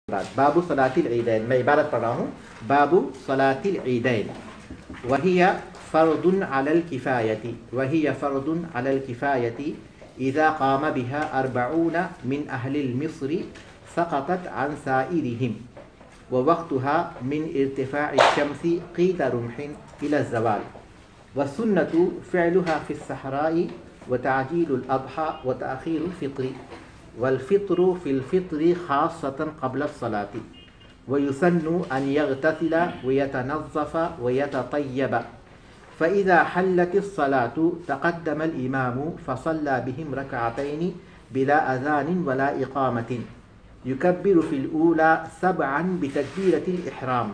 باب صلاة العیدین، میں عبارت پڑھ رہا ہوں. باب صلاة العیدین وهي فرض على الكفاية وهي فرض على الكفاية إذا قام بها 40 من أهل المصر سقطت عن سائرهم ووقتها من ارتفاع الشمس قيد رمح إلى الزوال والسنة فعلها في الصحراء وتعجيل الأضحى وتأخير الفطر والفطر في الفطر خاصة قبل الصلاة ويسن أن يغتسل ويتنظف ويتطيب فإذا حلت الصلاة تقدم الإمام فصلى بهم ركعتين بلا أذان ولا إقامة يكبر في الأولى 7 بتكبيرة الإحرام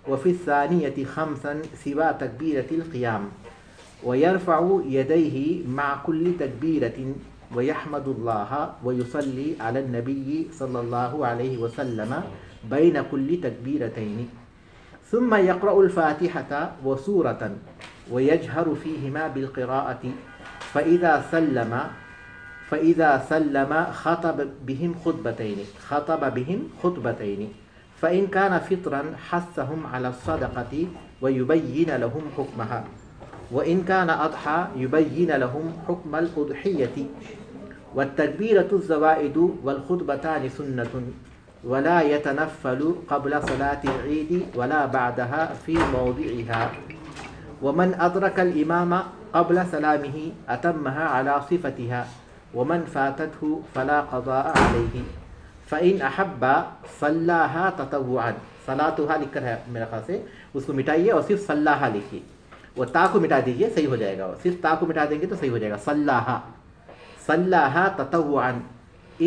وفي الثانية 5 سوى تكبيرة القيام ويرفع يديه مع كل تكبيرة ويحمد الله ويصلي على النبي صلى الله عليه وسلم بين كل تكبيرتين ثم يقرأ الفاتحة وسورة ويجهر فيهما بالقراءة فإذا سلم خطب بهم خطبتين فإن كان فطرا حثهم على الصدقة ويبين لهم حكمها وإن كان أضحى يبين لهم حكم الأضحية والتكبيرة الزوائد والخطبتان سنة ولا يتنفل قبل صلاة العيد ولا بعدها في موضعها ومن أدرك الإمام قبل سلامه أتمها على صفتها ومن فاتته فلا قضاء عليه فإن أحب صلاها تطوعا صلاتها لکھ کر ہے میرے خیال سے اس کو مٹائیے اور صرف صلاها لکھیے. وہ تا کو مٹا دیجئے صحیح ہو جائے گا. صرف تا کو مٹا دیں گے تو صحیح ہو جائے گا. صلاها تطوعا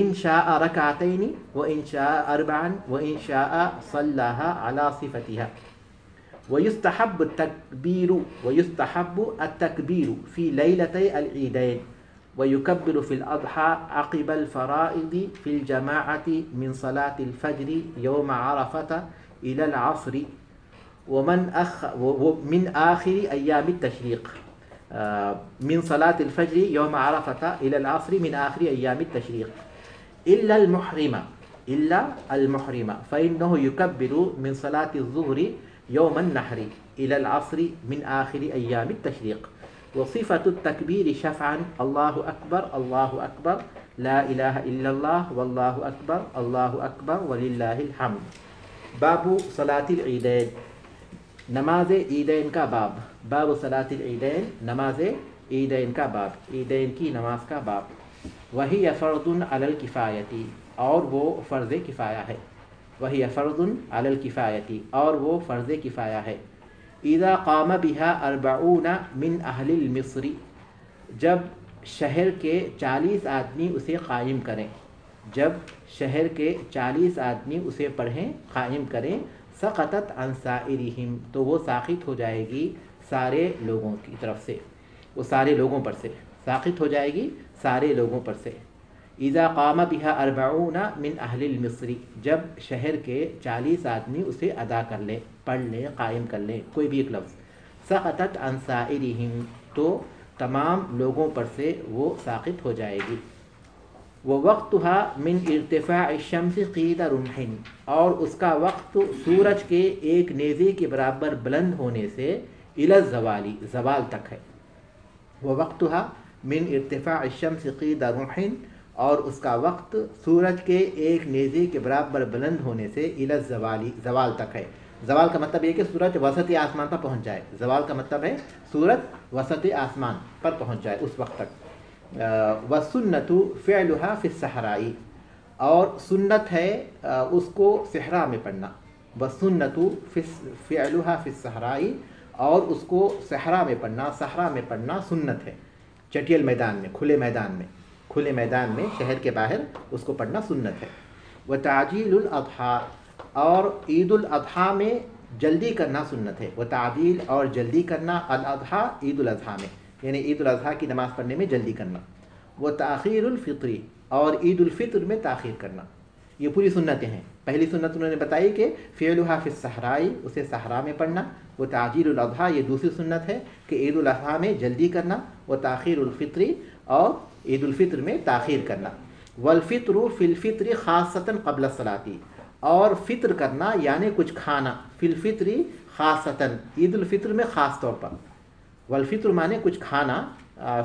ان شاء رکعتين وان شاء 4 وان شاء صلاها على صفتها ويستحب التكبير في ليلتي العيدين ويكبر في الأضحى عقب الفرائض في الجماعة من صلاة الفجر يوم عرفة إلى العصر ومن آخر أيام التشريق من صلاة الفجر يوم عرفة إلى العصر من آخر أيام التشريق إلا المحرم فإنه يكبر من صلاة الظهر يوم النحر إلى العصر من آخر أيام التشريق وصفة التكبير شفعا الله أكبر لا إله إلا الله والله أكبر ولله الحمد. باب صلاة العيدين، نماز عیدین کا باب. باب صلاة العیدین، نماز عیدین کا باب، عیدین کی نماز کا باب. وہی فرض علی الکفایۃ، اور وہ فرض کفایہ ہے. وہی فرض علی الکفایۃ، اور وہ فرض کفایہ ہے. اذا قام بها 40 من اہل المصر، جب شہر کے 40 آدمی اسے قائم کریں. جب شہر کے 40 آدمی اسے پڑھیں، قائم کریں. سقطت عن سائرہم، تو وہ ساقط ہو جائے گی سارے لوگوں کی طرف سے، وہ سارے لوگوں پر سے ساقط ہو جائے گی سارے لوگوں پر سے. اذا قام بها 40 من اہل المصر، جب شہر کے 40 آدمی اسے ادا کر لیں، پڑھ لیں، قائم کر لیں کوئی بھی ایک لفظ. سقطت عن سائرہم، تو تمام لوگوں پر سے وہ ساقط ہو جائے گی. ووقتها من ارتفاع الشمس قید رمح، اور اس کا وقت سورج کے ایک نیزے کے برابر بلند ہونے سے الی الزوال، زوال تک ہے. ووقتها من ارتفاع الشمس قید رمح، اور اس کا وقت سورج کے ایک نیزے کے برابر بلند ہونے سے الی الزوال، زوال تک ہے. زوال کا مطلب یہ کہ سورج وسط آسمان پر پہنچ جائے. زوال کا مطلب ہے سورج وسط آسمان پر پہنچ جائے اس وقت تک. والسنت فعلها فی الصحراء، اور سنت ہے اس کو صحرا میں پڑھنا. والسنت فعلها فی الصحراء، اور اس کو صحرا میں پڑھنا، صحرا میں پڑھنا سنت ہے. چٹیل میدان میں، کھلے میدان میں شہر کے باہر اس کو پڑھنا سنت ہے. وتعجیل الاضحیٰ، اور عید الاضحیٰ میں جلدی کرنا سنت ہے. وتعجیل، اور جلدی کرنا، الاضحیٰ عید الاضحیٰ میں، یعنی عید الاضحیٰ کی نماز پڑھنے میں جلدی کرنا. وہ تاخیر الفطر، اور عید الفطر میں تاخیر کرنا. یہ پوری سنتیں ہیں. پہلی سنت انہوں نے بتائی کہ فعلها فی الصحراء، اسے صحرا میں پڑھنا. وہ تعجیل الاضحیٰ، یہ دوسری سنت ہے کہ عید الاضحیٰ میں جلدی کرنا. وہ تاخیر الفطر، اور عید الفطر میں تاخیر کرنا. والفطر فی الفطر خاصۃ قبل الصلاۃ، اور فطر کرنا یعنی کچھ کھانا، فی الفطری خاصتاً عید الفطر میں خاص طور پر، والفطر مانے کچھ کھانا،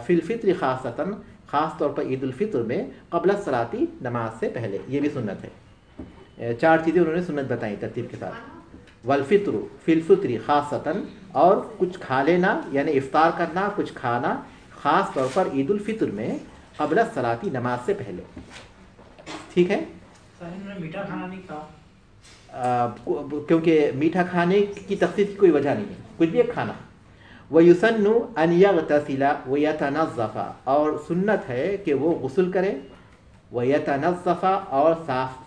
فی الفطر خاصتاً خاص طور پر عید الفطر میں، قبل الصلاۃ نماز سے پہلے، یہ بھی سنت ہے۔ 4 چیزیں انہوں نے سنت بتائیں ترتیب کے ساتھ، والفطر فی الفطر خاصتاً، اور کچھ کھا لینا یعنی افطار کرنا، کچھ کھانا خاص طور پر عید الفطر میں، قبل الصلاۃ نماز سے پہلے، ٹھیک ہے۔ میٹھا کھانا نہیں کھا، کیونکہ میٹھا کھانے کی تخصیص کی کوئی وجہ نہیں ہے، کچھ بھی ایک کھانا۔ وَيُسَنُّ أَنْ يَغْتَسِلَ وَيَتَنَظَّفَ، اور سنت ہے کہ وہ غسل کرے، وَيَتَنَظَّفَ اور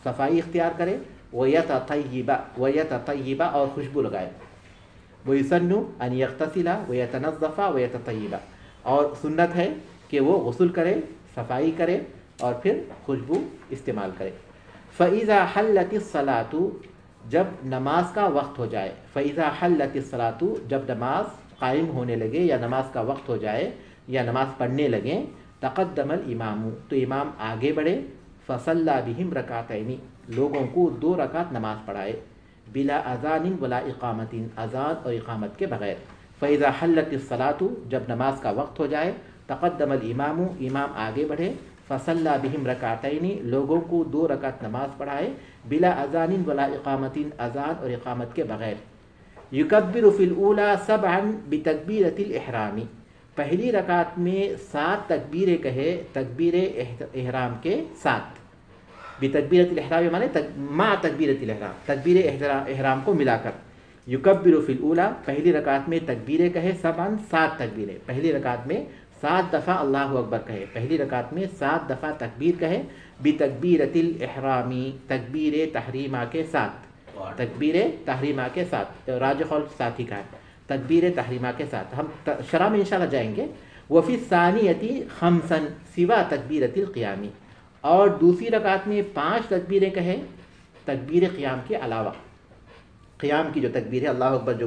صفائی اختیار کرے، وَيَتَطَيِّبَ اور خوشبو لگائے۔ وَيُسَنُّ أَنْ يَغْتَسِلَ وَيَتَنَظَّفَ وَيَتَطَيِّبَ، اور سنت ہے کہ وہ غسل کرے، صفائی کرے اور پھر خوشبو استعمال کرے۔ فَإِذَا حَلَّتِ الصَّلَاةُ، جب نماز کا وقت ہو جائے، فَإِذَا حَلَّتِ الصَّلَاةُ، جب نماز قائم ہونے لگے یا نماز کا وقت ہو جائے یا نماز پڑھنے لگیں، تقدم الامام، تو امام آگے بڑھے، فصلی بہم رکعتین، لوگوں کو 2 رکعت نماز پڑھائے، بلا اذان ولا اقامت، اذان اور اقامت کے بغیر۔ فاذا حلت الصلاۃ، جب نماز کا وقت ہو جائے، تقدم الامام، امام آگے بڑھے، فصلی بہم رکعتین، لوگوں کو 2 رکعت نماز پڑھائے، بلا اذان ولا اقامت، اذان اور اقامت کے بغیر۔ یکبر فی الاولی 7 بتکبیرۃ الاحرام، پہلی رکعت میں 7 تکبیریں کہے، تکبیر احرام کے ساتھ، بتکبیرۃ الاحرام مانے مع تکبیرۃ الاحرام، تکبیر احرام کو ملا کر۔ یکبر فی الاولی، پہلی رکعت میں تکبیریں کہے، 7 تکبیریں، پہلی رکعت میں 7 دفعہ اللہ اکبر کہے، پہلی رکعت میں 7 دفعہ تکبیر کہے، بتکبیرۃ الاحرام، تکبیر تحریمہ کے ساتھ، تکبیر تحریمہ کے ساتھ، راجح قول ساتھی کا ہے، تکبیر تحریمہ کے ساتھ، ہم شرح میں انشاءاللہ جائیں گے۔ وفی الثانیۃ 5 سوا تکبیرۃ القیام، اور دوسری رکعت میں 5 تکبیریں کہے، تکبیر قیام کے علاوہ، قیام کی جو تکبیر ہے اللہ اکبر جو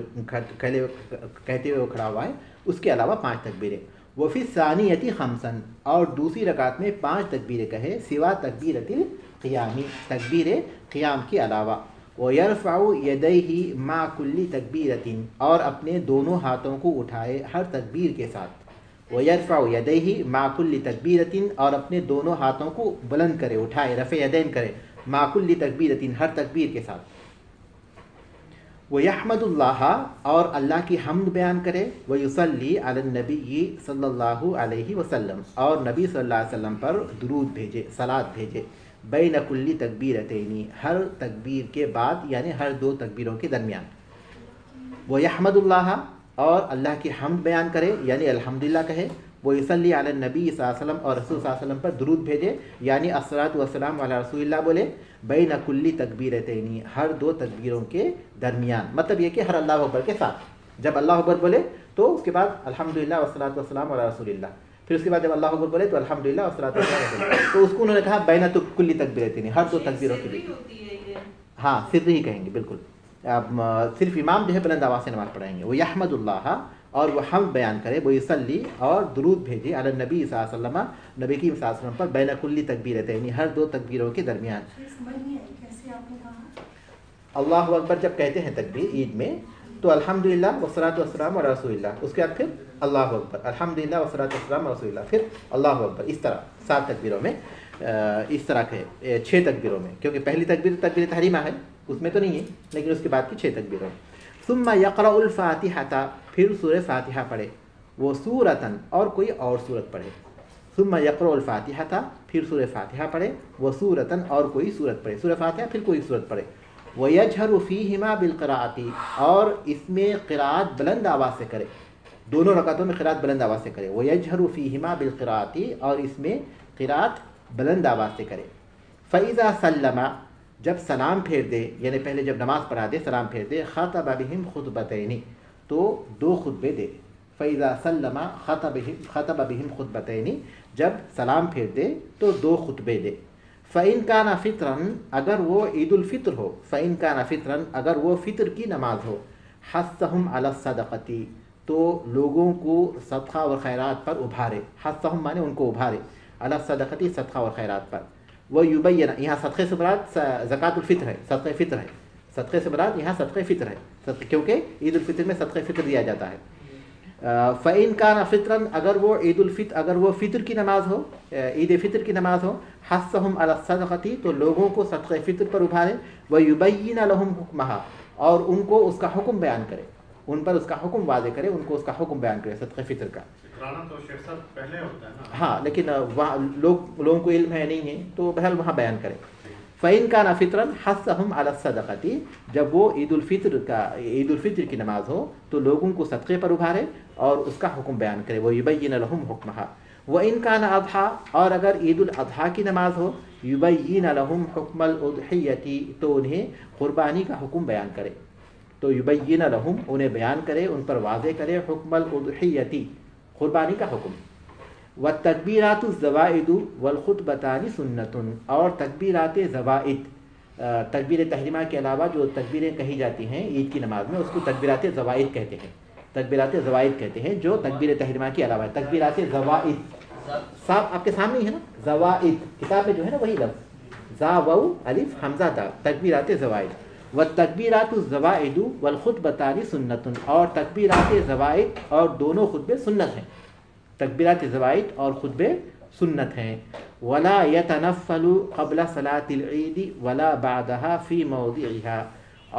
کہتے ہوئے وہ کھڑا ہوا ہے، اس کے علاوہ 5 تکبیریں۔ وفی الثانیۃ 5، اور دوسری رکعت میں 5 تکبیریں کہے، سوا تکبیرۃ القیام، تکبیر قیام کے علاوہ۔ وَيَرْفَعُ يَدَيْهِ مَعَ كُلِّ تَكْبِيرَةٍ، اور اپنے دونوں ہاتھوں کو اٹھائے ہر تکبیر کے ساتھ۔ وَيَرْفَعُ يَدَيْهِ مَعَ كُلِّ تَكْبِيرَةٍ، اور اپنے دونوں ہاتھوں کو بلند کرے، اٹھائے، رفع یدین کرے، مَعَ كُلِّ تَكْبِيرَةٍ، ہر تکبیر کے ساتھ۔ وَيَحْمَدُ اللَّهَ، اور اللہ کی حمد بیان کرے، وَيُصَلِّي عَلَى النَّبِيِّ صلی اللہ علیہ وسلم، اور نبی صلی اللہ علیہ وسلم پر درود بھیجے، صلاۃ بھیجے، بین کل تکبیرتین، ہر تکبیر کے بعد یعنی ہر 2 تکبیروں کے درمیان۔ وَيَحْمَدُ اللَّهَ، اور اللہ کی حمد بیان کرے یعنی الحمدللہ کہے، وَيُصَلِّي عَلَى النَّبِيِّ صلی اللہ علیہ وسلم، اور رسول صلی اللہ علیہ وسلم پر درود بھیجے یعنی الصلاۃ والسلام علی رسول اللہ بولے، بین کل تکبیرتین، ہر 2 تکبیروں کے درمیان، مطلب یہ کہ ہر اللہ اکبر کے ساتھ، جب اللہ اکبر بولے تو اس کے بعد الحمدللہ والصلاۃ والسلام علی رسول اللہ، پھر اس کے بعد جب اللہ اکبر بولے تو الحمدللہ والصلاۃ والسلام علی رسول اللہ، تو اس کو انہوں نے کہا بین کل تکبیرتین، ہر 2 تکبیروں کے بیچ۔ ہاں سر ہی کہیں گے بالکل، صرف امام جو ہے بلند آواز سے نماز پڑھائیں گے۔ وہ یحمد اللہ، اور وہ حمد بیان کرے، وہ یصلی، اور درود بھیجے، علی النبی صلی اللہ علیہ وسلم، نبی کی صلی اللہ علیہ وسلم پر، بین کل تکبیرتین، ہر 2 تکبیروں کے درمیان۔ اللہ اکبر جب کہتے ہیں تکبیر عید میں تو الحمدللہ والصلاۃ والسلام علی رسول اللہ، اس کے بعد پھر اللہ اکبر، الحمدللہ والصلاۃ والسلام علی رسول اللہ، پھر اللہ اکبر، اس طرح 7 تکبیروں میں، اس طرح کے 6 تکبیروں میں، کیونکہ پہلی تکبیر تکبیر تحریمہ ہے، اس میں تو نہیں ہے، لیکن اس کے بعد کی 6 تکبیروں میں۔ ثم یقرأ الفاتحۃ، پھر سورہ فاتحہ پڑھے، وہ سورۃً، اور کوئی اور سورت پڑھے۔ ثم یقرأ الفاتحۃ، پھر سورہ فاتحہ پڑھے، وہ سورۃً، اور کوئی سورت پڑھے، سورہ فاتحہ پھر کوئی سورت پڑھے۔ وَيَجْهَرُ فِيهِمَا بِالْقِرَاءَةِ، اور اس میں قراءت بلند آواز سے کرے، دونوں رکعتوں میں قراءت بلند آواز سے کرے۔ وَيَجْهَرُ فِيهِمَا بِالْقِرَاءَةِ، اور اس میں قراءت بلند آواز سے کرے۔ فَإِذَا سَلَّمَ، جب سلام پھیر دے، یعنی پہلے جب نماز پڑھا دے سلام پھیر دے، خَطَبَ بِهِمْ خُطْبَتَيْنِ، تو 2 خطبے دے۔ فَإِذَا سَلَّمَ خَطَبَ بِهِمْ خُطْبَتَيْنِ، جب سلام پھیر دے تو 2 خطبے دے۔ فَإِنْ كَانَ فِطْرًا، اگر وہ عید الفطر ہو، فَإِنْ كَانَ فِطْرًا، اگر وہ فطر کی نماز ہو، حَثَّهُمْ عَلَى الصَّدَقَةِ، تو لوگوں کو صدقہ اور خیرات پر ابھارے، حَثَّهُمْ مانے ان کو ابھارے، عَلَى الصَّدَقَةِ، صدقہ اور خیرات پر۔ وہ یبین، یہاں صدقے سے مراد زکوٰۃ الفطر ہے، صدقہ فطر ہے، صدقے سے مراد یہاں صدقہ فطر ہے، کیونکہ عید الفطر میں صدقہ فطر دیا جاتا ہے۔ فَإِن كَانَ فِطْرًا، اگر وہ عید الفطر، اگر وہ فطر کی نماز ہو، عید فطر کی نماز ہو، حثهم علی الصدقۃ، تو لوگوں کو صدقہ فطر پر ابھارے، وَيُبَيِّنَ لَهُمْ حُکْمَهَا، اور ان کو اس کا حکم بیان کرے، ان پر اس کا حکم واضح کرے، ان کو اس کا حکم بیان کرے صدقہ فطر کا۔ تو شیخ صاحب پہلے ہوتا ہے نا، ہاں لیکن وہاں لوگوں کو علم ہے نہیں ہے، تو بہرحال وہاں بیان کرے۔ فَإِن كَانَ فِطْرًا حَثَّهُمْ عَلَى الصَّدَقَةِ، جب وہ عید الفطر کی نماز ہو تو لوگوں کو صدقے پر ابھارے اور اس کا حکم بیان کرے، وَيُبَيِّنَ لَهُمْ حُکْمَهَا۔ وَإِن كَانَ أَضْحَىٰ، اور اگر عید الاضحیٰ کی نماز ہو، يُبَيِّنَ لَهُمْ حُکْمَ الْأُضْحِيَّةِ، تو انہیں قربانی کا حکم بیان کرے، تو يُبَيِّنَ لَهُمْ، انہیں بیان کرے، ان پر واضح کرے، حُکْمَ الْأُضْحِيَّةِ، قربانی کا حکم۔ والتکبیرات الزوائد والخطبتان سنتن، اور تکبیرات زوائد، تکبیر تحریمہ کے علاوہ جو تکبیریں کہی جاتی ہیں عید کی نماز میں، اس کو تکبیرات زوائد کہتے ہیں، تکبیرات زوائد کہتے ہیں، جو تکبیر تحریمہ کے علاوہ ہے۔ تکبیرات زوائد، صاحب آپ کے سامنے ہی ہے نا، زوائد کتاب میں جو ہے نا وہی لفظ، زا واو الف حمزہ دا، تکبیرات زوائد۔ والتکبیرات الزوائد والخطبتان سنتن، اور تکبیرات زوائد اور دونوں خطبے سنت ہیں، تکبیرات زوائد اور خطبے سنت ہیں۔ ولا يتنفل قبل صلاة العید ولا بعدها في موضعها،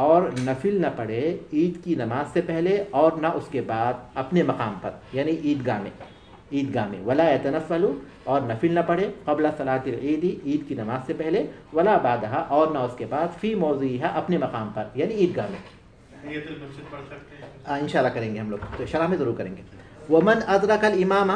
اور نفل نہ پڑھے عید کی نماز سے پہلے اور نہ اس کے بعد اپنے مقام پر، یعنی عیدگاہ میں۔ ولا يتنفل، اور نفل نہ پڑھے، قبل صلاة العید، عید کی نماز سے پہلے، ولا بعدها، اور نہ اس کے بعد، فی موضعها، اپنے مقام پر، یعنی عیدگاہ میں۔ تحیۃ المسجد پڑھ سکتے ہیں انشاءاللہ کریں گے ہم لوگ، تو شرح میں ضرور کریں گے۔ ومن ادرک الامام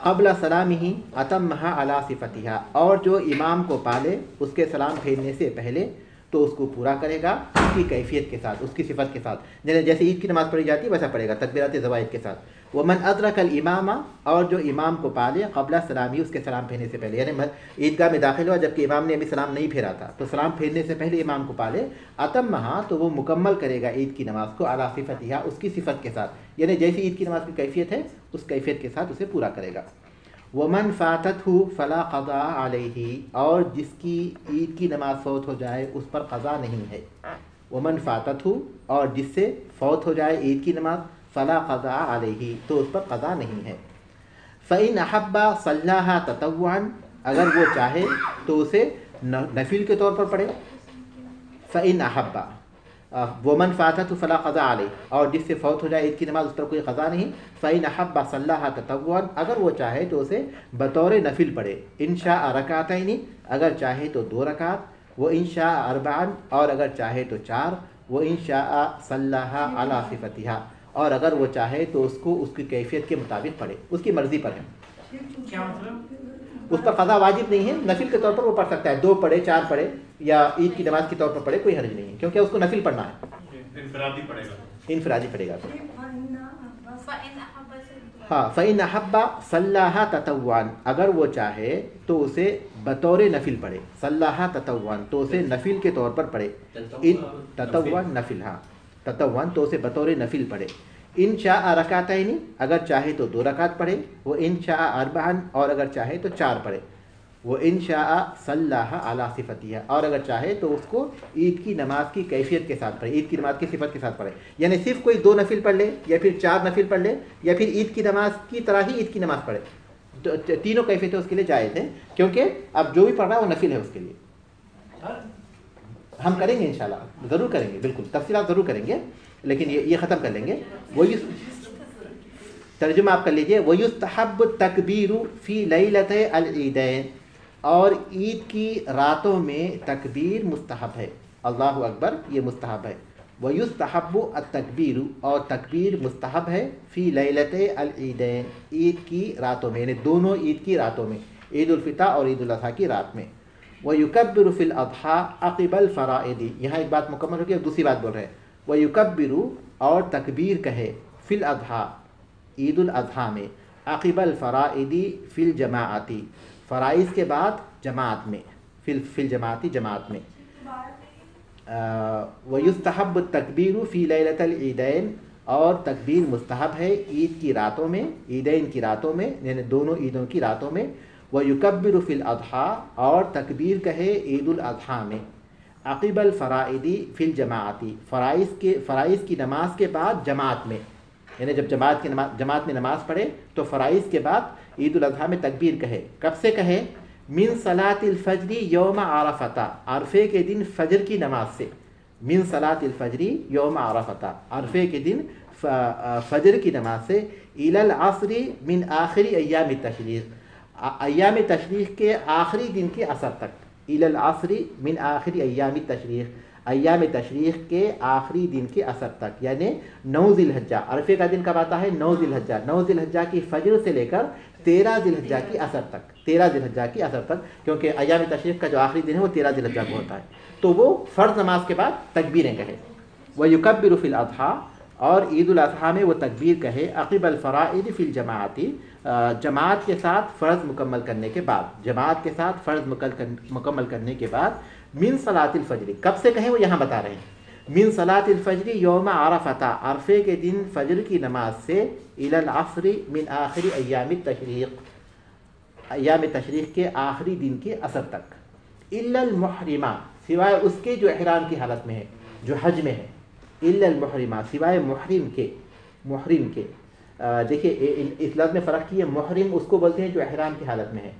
قبل سلامہ اتمہا علی صفتہا، اور جو امام کو پالے اس کے سلام پھیرنے سے پہلے تو اس کو پورا کرے گا اس کی کیفیت کے ساتھ، اس کی صفت کے ساتھ، جیسے عید کی نماز پڑھی جاتی ہے ویسا پڑھے گا تکبیرات زوائد کے ساتھ۔ ومن ادرک الامام، اور جو امام کو پالے قبل سلامی، اس کے سلام پھیرنے سے پہلے، یعنی عیدگاہ میں داخل ہوا جبکہ امام نے ابھی سلام نہیں پھیرا تھا، تو سلام پھیرنے سے پہلے امام کو پالے، اتمہا، تو وہ مکمل کرے گا عید کی نماز کو، علی صفتہا، اس کی صفت کے ساتھ، یعنی جیسی عید کی نماز کی کیفیت ہے اس کیفیت کے ساتھ اسے پورا کرے گا۔ ومن فاتتہ فلا قضاء علیہ، اور جس کی عید کی نماز فوت ہو جائے اس پر قضا نہیں ہے۔ ومن فاتتہ، اور جس سے فوت ہو جائے عید کی نماز، فلا قضاء علیہ، تو اس پر قضا نہیں ہے۔ فإن أحب صلاها تطوعا، اگر وہ چاہے تو اسے نفل کے طور پر پڑھے۔ فإن أحب، ومن فاتتہ فلا قضاء علیہ، اور جس سے فوت ہو جائے عید کی نماز اس پر کوئی قضا نہیں۔ فإن أحب صلاها تطوعا، اگر وہ چاہے تو اسے بطور نفل پڑھے۔ ان شاء رکعتین، اگر چاہے تو 2 رکعت، وإن شاء أربعا، اور اگر چاہے تو 4، وإن شاء صلاها على صفتها، اور اگر وہ چاہے تو اس کو اس کی کیفیت کے مطابق پڑھے، اس کی مرضی پر ہے، کیا مطلب؟ اس پر قضا واجب نہیں ہے، نفل کے طور پر وہ پڑھ سکتا ہے، 2 پڑھے، 4 پڑھے، یا عید کی نماز کے طور پر پڑھے، کوئی حرج نہیں ہے، کیونکہ اس کو نفل پڑھنا ہے، انفرادی پڑے گا، انفرادی پڑھے گا۔ فإن ہاں، فإن أحب صلاها تطوعا، اگر وہ چاہے تو اسے بطور نفل پڑھے، صلاها تطوعا، تو اسے نفل کے طور پر پڑھے، تطوعا نفل، ہاں تطوعا، تو اسے بطور نفل پڑھے۔ ان شاء رکعتین، اگر چاہے تو 2 رکعت پڑھے، وہ ان شاء اربعا، اور اگر چاہے تو 4 پڑھے، وہ ان شاء صلاها علی صفتها، اور اگر چاہے تو اس کو عید کی نماز کی کیفیت کے ساتھ پڑھے، عید کی نماز کی صفت کے ساتھ پڑھے، یعنی صرف کوئی 2 نفل پڑھ لے، یا پھر 4 نفل پڑھ لے، یا پھر عید کی نماز کی طرح ہی عید کی نماز پڑھے، تو تینوں کیفیتیں اس کے لیے جائز ہیں، کیونکہ اب جو بھی پڑھ رہا ہے وہ نفل ہے اس کے لیے۔ ہم کریں گے انشاءاللہ، ضرور کریں گے، بالکل تفصیلات ضرور کریں گے، لیکن یہ ختم کر لیں گے۔ وہی ترجمہ آپ کر لیجئے، وَيُسْتَحَبُّ التَّكْبِيرُ فِي لَيْلَتَيْ الْعِيدَيْنِ، اور عید کی راتوں میں تکبیر مستحب ہے، اللہ اکبر یہ مستحب ہے۔ وَيُسْتَحَبُّ التَّكْبِيرُ، اور تکبیر مستحب ہے، فی لیلتِ العیدین، عید کی راتوں میں، یعنی دونوں عید کی راتوں میں، عید الفطر اور عید الاضحیٰ کی رات میں۔ وَيُكَبِّرُ فِي الْأَضْحَىٰ عَقِبَ الْفَرَائِضِ، یہاں ایک بات مکمل ہو گئی، دوسری بات بول رہے ہیں، وَيُكَبِّرُ، اور تکبیر کہے، فی الاضحیٰ، عید الاضحیٰ میں، عَقِبَ الْفَرَائِضِ فی الجماعتی، فرائض کے بعد جماعت میں، فی الجماعتی، جماعت میں۔ وَيُسْتَحَبُّ التَّكْبِيرُ فِي لَيْلَةِ الْعِيدَيْنِ، اور تکبیر مستحب ہے عید کی راتوں میں، عیدین کی راتوں میں، یعنی دونوں عیدوں کی راتوں میں۔ وَيُكَبِّرُ فِي الْأَضْحَى اور تکبیر کہے عید الاضحیٰ میں، عقب الفرائض فی الجماعت فرائض کی نماز کے بعد جماعت میں، یعنی جب جماعت میں نماز پڑھے تو فرائض کے بعد عید الاضحیٰ میں تکبیر کہے. کب سے کہے؟ من صلاۃ الفجر یوم عرفہ، عرفے کے دن فجر کی نماز سے. من صلاۃ الفجر یوم عرفہ، عرفے کے دن فجر کی نماز سے. الی العصر من آخری ایام التشریق، ایام تشریق کے آخری دن کے عصر تک. الی العصر من آخری ایام التشریق، ایام تشریق کے آخری دن کے عصر تک، یعنی 9 ذی الحجہ. عرفے کا دن کب آتا ہے؟ 9 ذی الحجہ. 9 ذی الحجہ کی فجر سے لے کر 13 ذی الحجہ کی عصر تک، 13 ذی الحجہ کی عصر تک، کیونکہ ایام تشریق کا جو آخری دن ہے وہ 13 ذی الحجہ کو ہوتا ہے. تو وہ فرض نماز کے بعد تکبیریں کہے. وَيُكَبِّرُ فِي الْأَضْحَى اور عید الاضحیٰ میں وہ تکبیر کہے عقب الفرائض فی الجماعت، جماعت کے ساتھ فرض مکمل کرنے کے بعد، جماعت کے ساتھ فرض مکمل کرنے کے بعد. من صلاۃ الفجر، کب سے کہیں وہ یہاں بتا رہے ہیں. من صلاۃ الفجر یوم عرفہ، عرفے کے دن فجر کی نماز سے. الی العصر من آخری ایام التشریق، ایام تشریق کے آخری دن کے عصر تک. الا المحرمہ، سوائے اس کے جو احرام کی حالت میں ہے، جو حج میں ہے. الا المحرمہ، سوائے محرم کے. محرم کے دیکھیے اس لفظ میں فرق کی ہے. محرم اس کو بولتے ہیں جو احرام کی حالت میں ہے،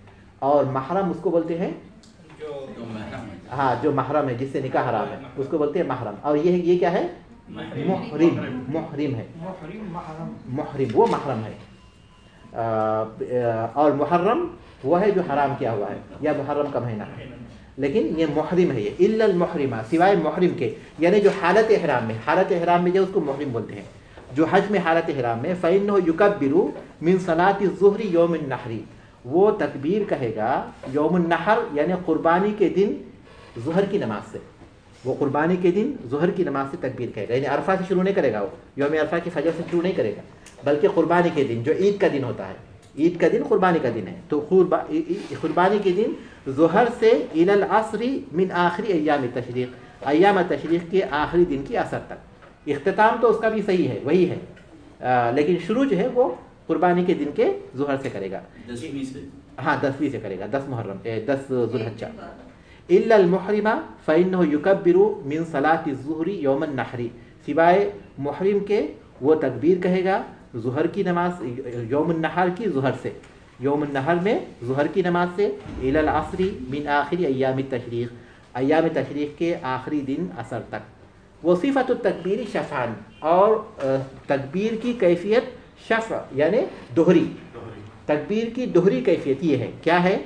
اور محرم اس کو بولتے ہیں ہاں جو محرم ہے، جس سے نکاح حرام ہے، اس کو بولتے ہیں محرم. اور یہ کیا ہے؟ محرم. محرم ہے، محرم وہ محرم ہے. اور محرم وہ ہے جو حرام کیا ہوا ہے یا محرم کا مہینہ ہے، لیکن یہ محرم ہے. یہ الا المحرمہ، سوائے محرم کے، یعنی جو حالت احرام میں، حالت احرام میں جو اس کو محرم بولتے ہیں، جو حج میں حالت احرام میں. فإنه يكبر من صلاة الظہر یوم النحر، وہ تکبیر کہے گا یوم النحر یعنی قربانی کے دن ظہر کی نماز سے. وہ قربانی کے دن ظہر کی نماز سے تکبیر کہے گا، یعنی عرفہ سے شروع نہیں کرے گا، وہ یوم عرفہ کی فجر سے شروع نہیں کرے گا، بلکہ قربانی کے دن جو عید کا دن ہوتا ہے. عید کا دن قربانی کا دن ہے، تو قربانی کے دن ظہر سے الی العصر من آخری ایام التشریق، ایام تشریق کے آخری دن کی عصر تک. اختتام تو اس کا بھی صحیح ہے، وہی ہے، لیکن شروع جو ہے وہ قربانی کے دن کے ظہر سے کرے گا. 10ویں سے، ہاں 10ویں سے کرے گا، 10 محرم 10 ذو الحجہ. الا المحرمہ فإنه يكبر من صلاة الظہر یوم النحر، سوائے محرم کے وہ تکبیر کہے گا ظہر کی نماز یوم النحر کی ظہر سے، یوم النحر میں ظہر کی نماز سے. الی العصر من آخری ایام التشریق، ایام تشریق کے آخری دن عصر تک. وصفۃ التکبیر شفعاً، اور تکبیر کی کیفیت شفع یعنی دوہری، تکبیر کی دوہری کیفیت یہ ہے. کیا ہے؟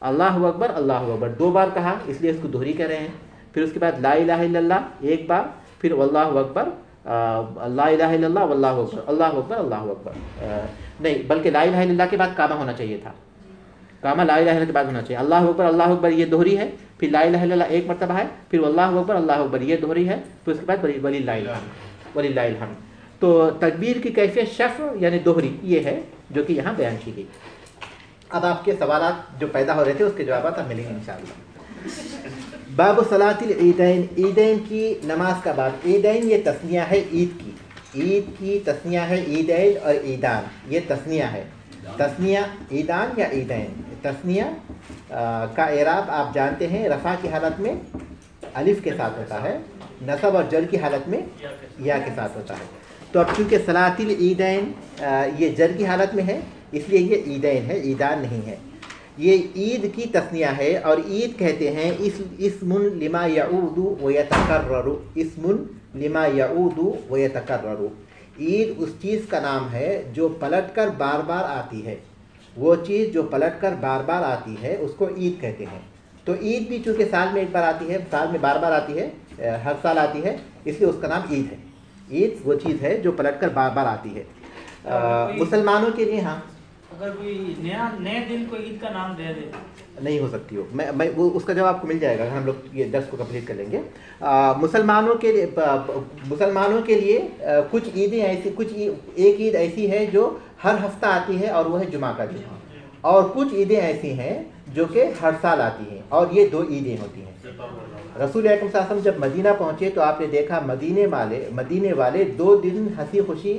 اللہ اکبر، اللہ اکبر 2 بار کہا اس لیے اس کو دوہری کہہ رہے ہیں. پھر اس کے بعد لا الہ الا اللہ 1 بار، پھر واللہ اکبر، لا الہ الا اللہ واللہ اکبر، اللہ اکبر اللہ اکبر نہیں، بلکہ لا الہ الا اللہ کے بعد کامہ ہونا چاہیے تھا. کامہ لا الہ الا اللہ کے بعد ہونا چاہیے. اللہ اکبر یہ دوہری ہے، پھر لا الہ الا اللہ 1 مرتبہ ہے، پھر واللہ اکبر یہ دوہری ہے، پھر اس کے بعد وللہ الحمد، وللہ الحمد. تو تکبیر کی کیفیت شفع یعنی دوہری یہ ہے جو کہ یہاں بیان کی گئی. اب آپ کے سوالات جو پیدا ہو رہے تھے اس کے جوابات اب ملیں گے انشاءاللہ. باب صلاۃ العیدین، عیدین کی نماز کا باب. عیدین یہ تثنیہ ہے عید کی، عید کی تثنیہ ہے عیدین اور عیدان، یہ تثنیہ ہے. تثنیہ عیدان یا عیدین. تثنیہ کا اعراب آپ جانتے ہیں، رفع کی حالت میں الف کے ساتھ ہوتا ہے، نصب اور جر کی حالت میں یا کے ساتھ ہوتا ہے. تو اب چونکہ صلاۃ العیدین یہ جر کی حالت میں ہے اس لیے یہ عیدین ہے، عیدان نہیں ہے. یہ عید کی تثنیہ ہے، اور عید کہتے ہیں اسم لما یعود ویتکرر، اسم لما یعود ویتکرر. عید اس چیز کا نام ہے جو پلٹ کر بار بار آتی ہے، وہ چیز جو پلٹ کر بار بار آتی ہے اس کو عید کہتے ہیں. تو عید بھی چونکہ سال میں 1 بار آتی ہے، سال میں بار بار آتی ہے، ہر سال آتی ہے، اس لیے اس کا نام عید ہے. عید وہ چیز ہے جو پلٹ کر بار بار آتی ہے. مسلمانوں کے لیے ہاں اگر کوئی نئے دن کو عید کا نام دے دے نہیں ہو سکتی ہو. میں وہ اس کا جواب آپ کو مل جائے گا، ہم لوگ یہ درس کو کمپلیٹ کر لیں گے. مسلمانوں کے لیے کچھ عیدیں ایسی، ایک عید ایسی ہے جو ہر ہفتہ آتی ہے اور وہ ہے جمعہ کا دن، اور کچھ عیدیں ایسی ہیں جو کہ ہر سال آتی ہیں، اور یہ 2 عیدیں ہوتی ہیں. رسول اکرم صلی اللہ علیہ وسلم جب مدینہ پہنچے تو آپ نے دیکھا مدینے والے 2 دن ہنسی خوشی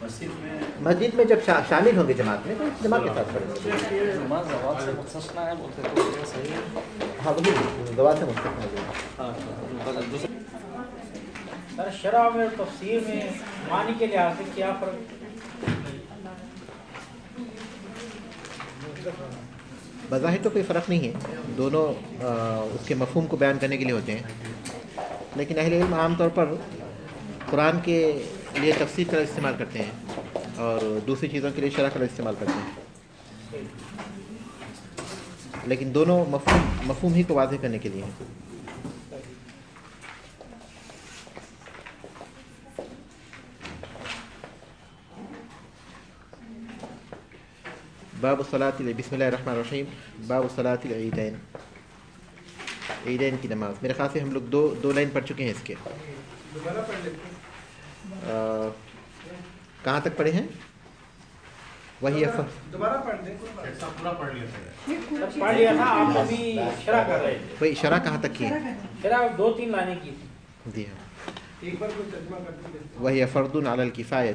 مسجد میں جب شامل ہوں گے جماعت میں تو جماعت کے ساتھ پڑھیں گے. نماز زوال سے مستثنا ہے بولتے تو یہ صحیح ہے. ہاں وہی زوال سے مستثنا ہے. سر شرح میں تفسیر میں معنی کے لحاظ سے کیا فرق؟ بظاہر تو کوئی فرق نہیں ہے، دونوں اس کے مفہوم کو بیان کرنے کے لیے ہوتے ہیں، لیکن اہل علم عام طور پر قرآن کے لیے تفسیر کا استعمال کرتے ہیں اور دوسری چیزوں کے لیے شرح کا استعمال کرتے ہیں، لیکن دونوں مفہوم ہی کو واضح کرنے کے لیے ہیں. باب الصلاۃ بسم اللہ الرحمن الرحیم. باب الصلاۃ العیدین، عیدین کی نماز. میرے خیال سے ہم لوگ دو لائن پڑھ چکے ہیں اس کے. کہاں تک پڑھے ہیں؟ وہی دوبارہ پڑھ دیں. پورا پڑھ لیا پڑھ لیا تھا، آپ ابھی شرح کر رہے تھے. وہی شرح کہاں تک کی ہے؟ شرح 2-3 لائنیں کی تھی. جی ہاں. وہی فرض علی الکفایہ.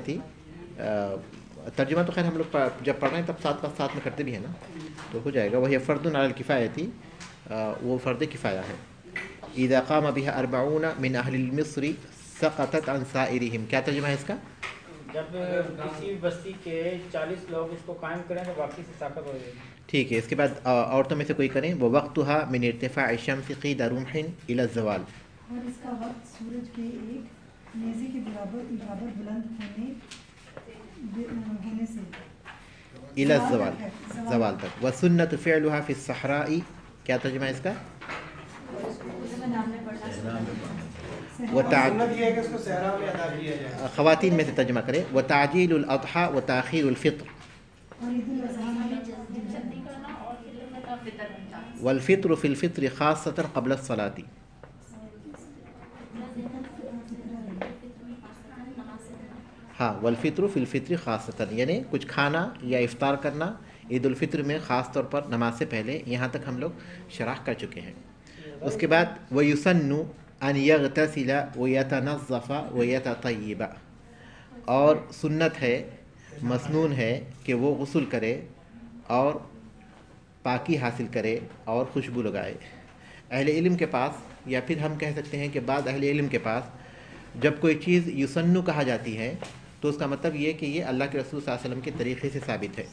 ترجمہ تو خیر ہم لوگ جب پڑھ رہے ہیں تب ساتھ میں کرتے بھی ہیں نا، تو ہو جائے گا. وہی فرض علی الکفایہ، وہ فرض کفایہ ہے. اذا قام بها 40 من اہل المصر سقطت عن سائرهم. کیا ترجمہ ہے اس کا؟ جب کسی بستی کے 40 لوگ اس کو قائم کریں تو باقی سے طاقت ہو جائے گی. ٹھیک ہے. اس کے بعد عورتوں میں سے کوئی کریں. وہ وقتها من ارتفاع الشمس قید رمح الى الزوال. اور اس کا وقت سورج کے ایک نیزے کے برابر بلند ہونے سے الى الزوال، زوال تک. وسنت فعلها في الصحراء. کیا ترجمہ ہے اس کا؟ خواتین میں سے ترجمہ کرے. وتعجیل الاضحى وتاخیر الفطر. والفطر في الفطر خاصة قبل الصلاة. ہاں والفطر فی الفطر خاصتاً، یعنی کچھ کھانا یا افطار کرنا عید الفطر میں خاص طور پر نماز سے پہلے. یہاں تک ہم لوگ شرح کر چکے ہیں. اس کے بعد وَيُسَنُّ أَنْ يَغْتَسِلَ وَيَتَنَظَّفَ وَيَتَطَيِّبَ. اور سنت ہے، مسنون ہے کہ وہ غسل کرے اور پاکی حاصل کرے اور خوشبو لگائے. اہل علم کے پاس، یا پھر ہم کہہ سکتے ہیں کہ بعض اہل علم کے پاس، جب کوئی چیز یسنو کہا جاتی ہے تو اس کا مطلب یہ کہ یہ اللہ کے رسول صلی اللہ علیہ وسلم کے طریقے سے ثابت ہے.